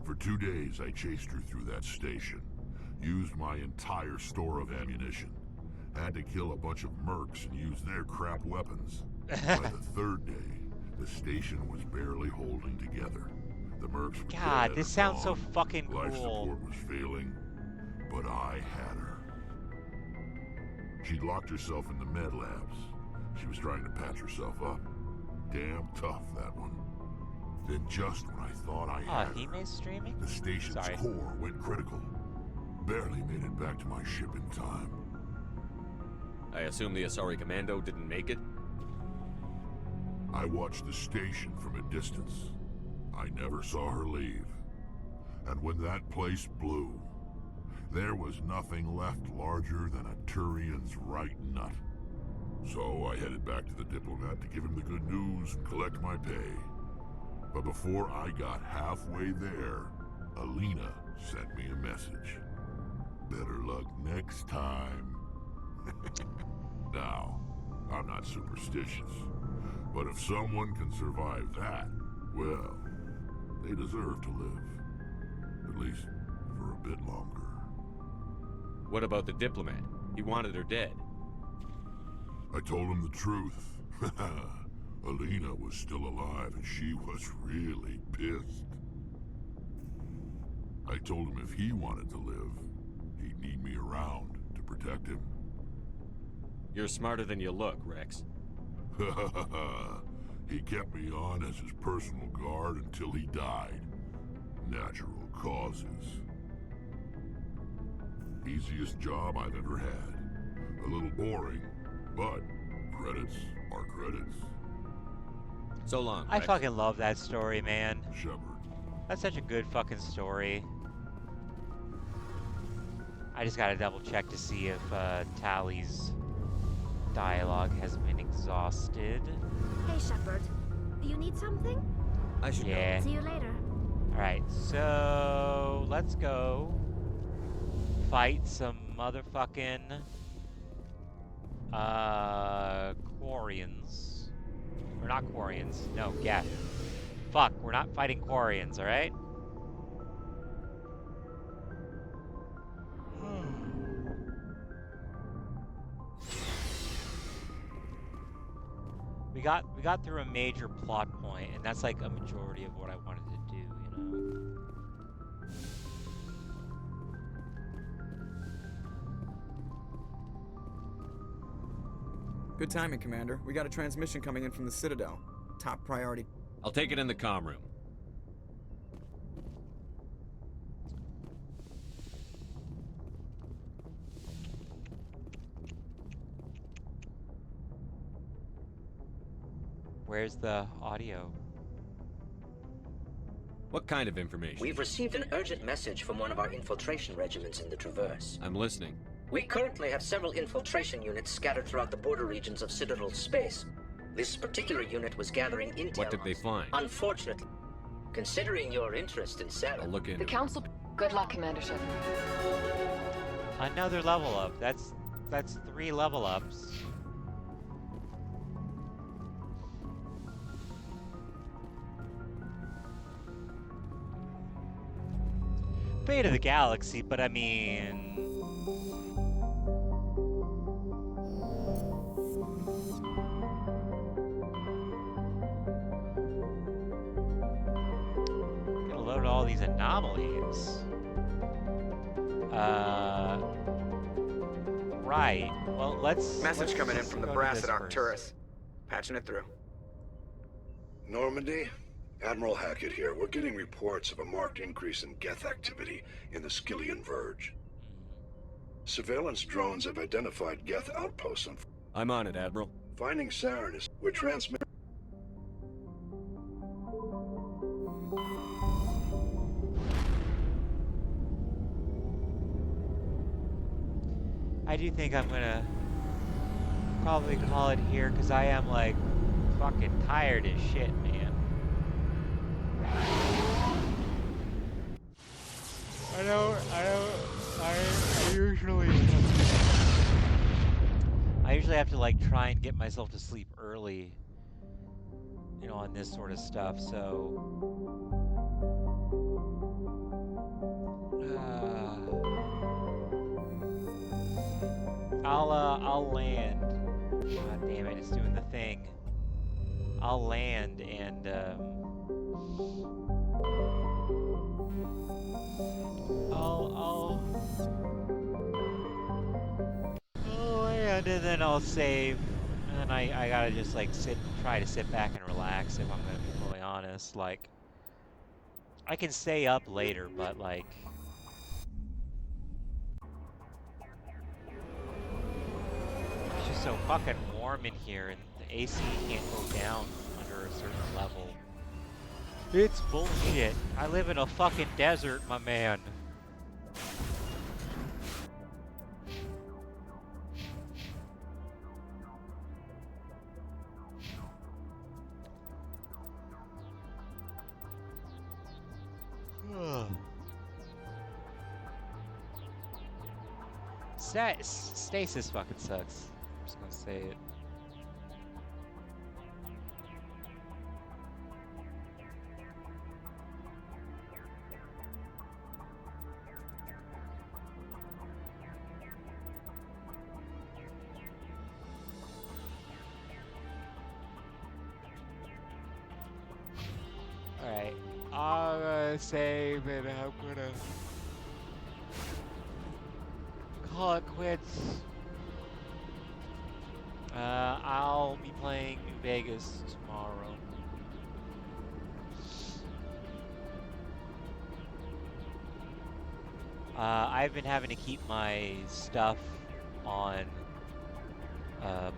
For 2 days I chased her through that station. Used my entire store of ammunition. Had to kill a bunch of mercs and use their crap weapons. By the third day, the station was barely holding together. The mercs were God, dead this or sounds so gone. fucking Life cool. support was failing, but I had her. She'd locked herself in the med labs. She was trying to patch herself up. Damn tough, that one. Then just when I thought I had her, Hime's streaming? the station's core went critical. Barely made it back to my ship in time. I assume the Asari Commando didn't make it? I watched the station from a distance. I never saw her leave. And when that place blew, there was nothing left larger than a Turian's right nut. So I headed back to the diplomat to give him the good news and collect my pay. But before I got halfway there, Alina sent me a message. Better luck next time. Now, I'm not superstitious, but if someone can survive that, well, they deserve to live. At least for a bit longer. What about the diplomat? He wanted her dead. I told him the truth. Alina was still alive and she was really pissed. I told him if he wanted to live, he'd need me around to protect him. You're smarter than you look, Rex. He kept me on as his personal guard until he died. Natural causes. Easiest job I've ever had. A little boring, but credits are credits. So long, I Rex. fucking love that story, man. Shepard. That's such a good fucking story. I just gotta double check to see if Tally's dialogue has been exhausted. Hey, Shepard. Do you need something? I should Yeah. See you later. Alright, so let's go fight some motherfucking Quarians. Or not Quarians. No, Geth. Fuck, we're not fighting Quarians, alright? We got through a major plot point, and that's like a majority of what I wanted to do, you know? Good timing, Commander. We got a transmission coming in from the Citadel. Top priority. I'll take it in the comm room. Where's the audio? What kind of information? We've received an urgent message from one of our infiltration regiments in the Traverse. I'm listening. We currently have several infiltration units scattered throughout the border regions of Citadel space. This particular unit was gathering intel. What did they find? Unfortunately, considering your interest in Sarah, I'll look into The it. Council... Good luck, Commander Shepard. Another level up. That's 3 level ups. Fate of the Galaxy, but I mean... Gonna load all these anomalies. Right. Well, let's... Message let's coming in just from the go to brass this at first. Arcturus. Patching it through. Normandy? Admiral Hackett here. We're getting reports of a marked increase in Geth activity in the Skillian Verge. Surveillance drones have identified Geth outposts on... I'm on it, Admiral. Finding Saren is... We're transmitting... I do think I'm gonna probably call it here because I am like fucking tired as shit, man. I usually have to like try and get myself to sleep early, you know, on this sort of stuff, so I'll land. God damn it, it's doing the thing. I'll land and I'll land and then I'll save. And then I gotta just like try to sit back and relax if I'm gonna be fully honest. Like, I can stay up later, but like, it's just so fucking warm in here and the AC can't go down under a certain level. It's bullshit. I live in a fucking desert, my man. Stasis fucking sucks. I'm just gonna say it. Alright, I'm gonna save and I'm gonna call it quits. I'll be playing New Vegas tomorrow. I've been having to keep my stuff on,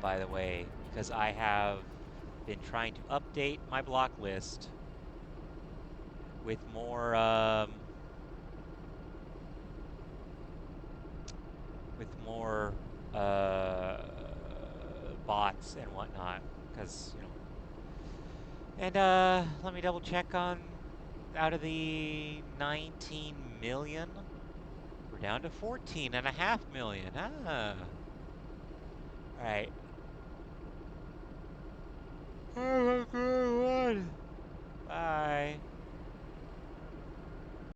by the way, because I have been trying to update my block list with more, bots and whatnot, because, you know. And, let me double check on, out of the 19 million, we're down to 14.5 million. Ah. Alright,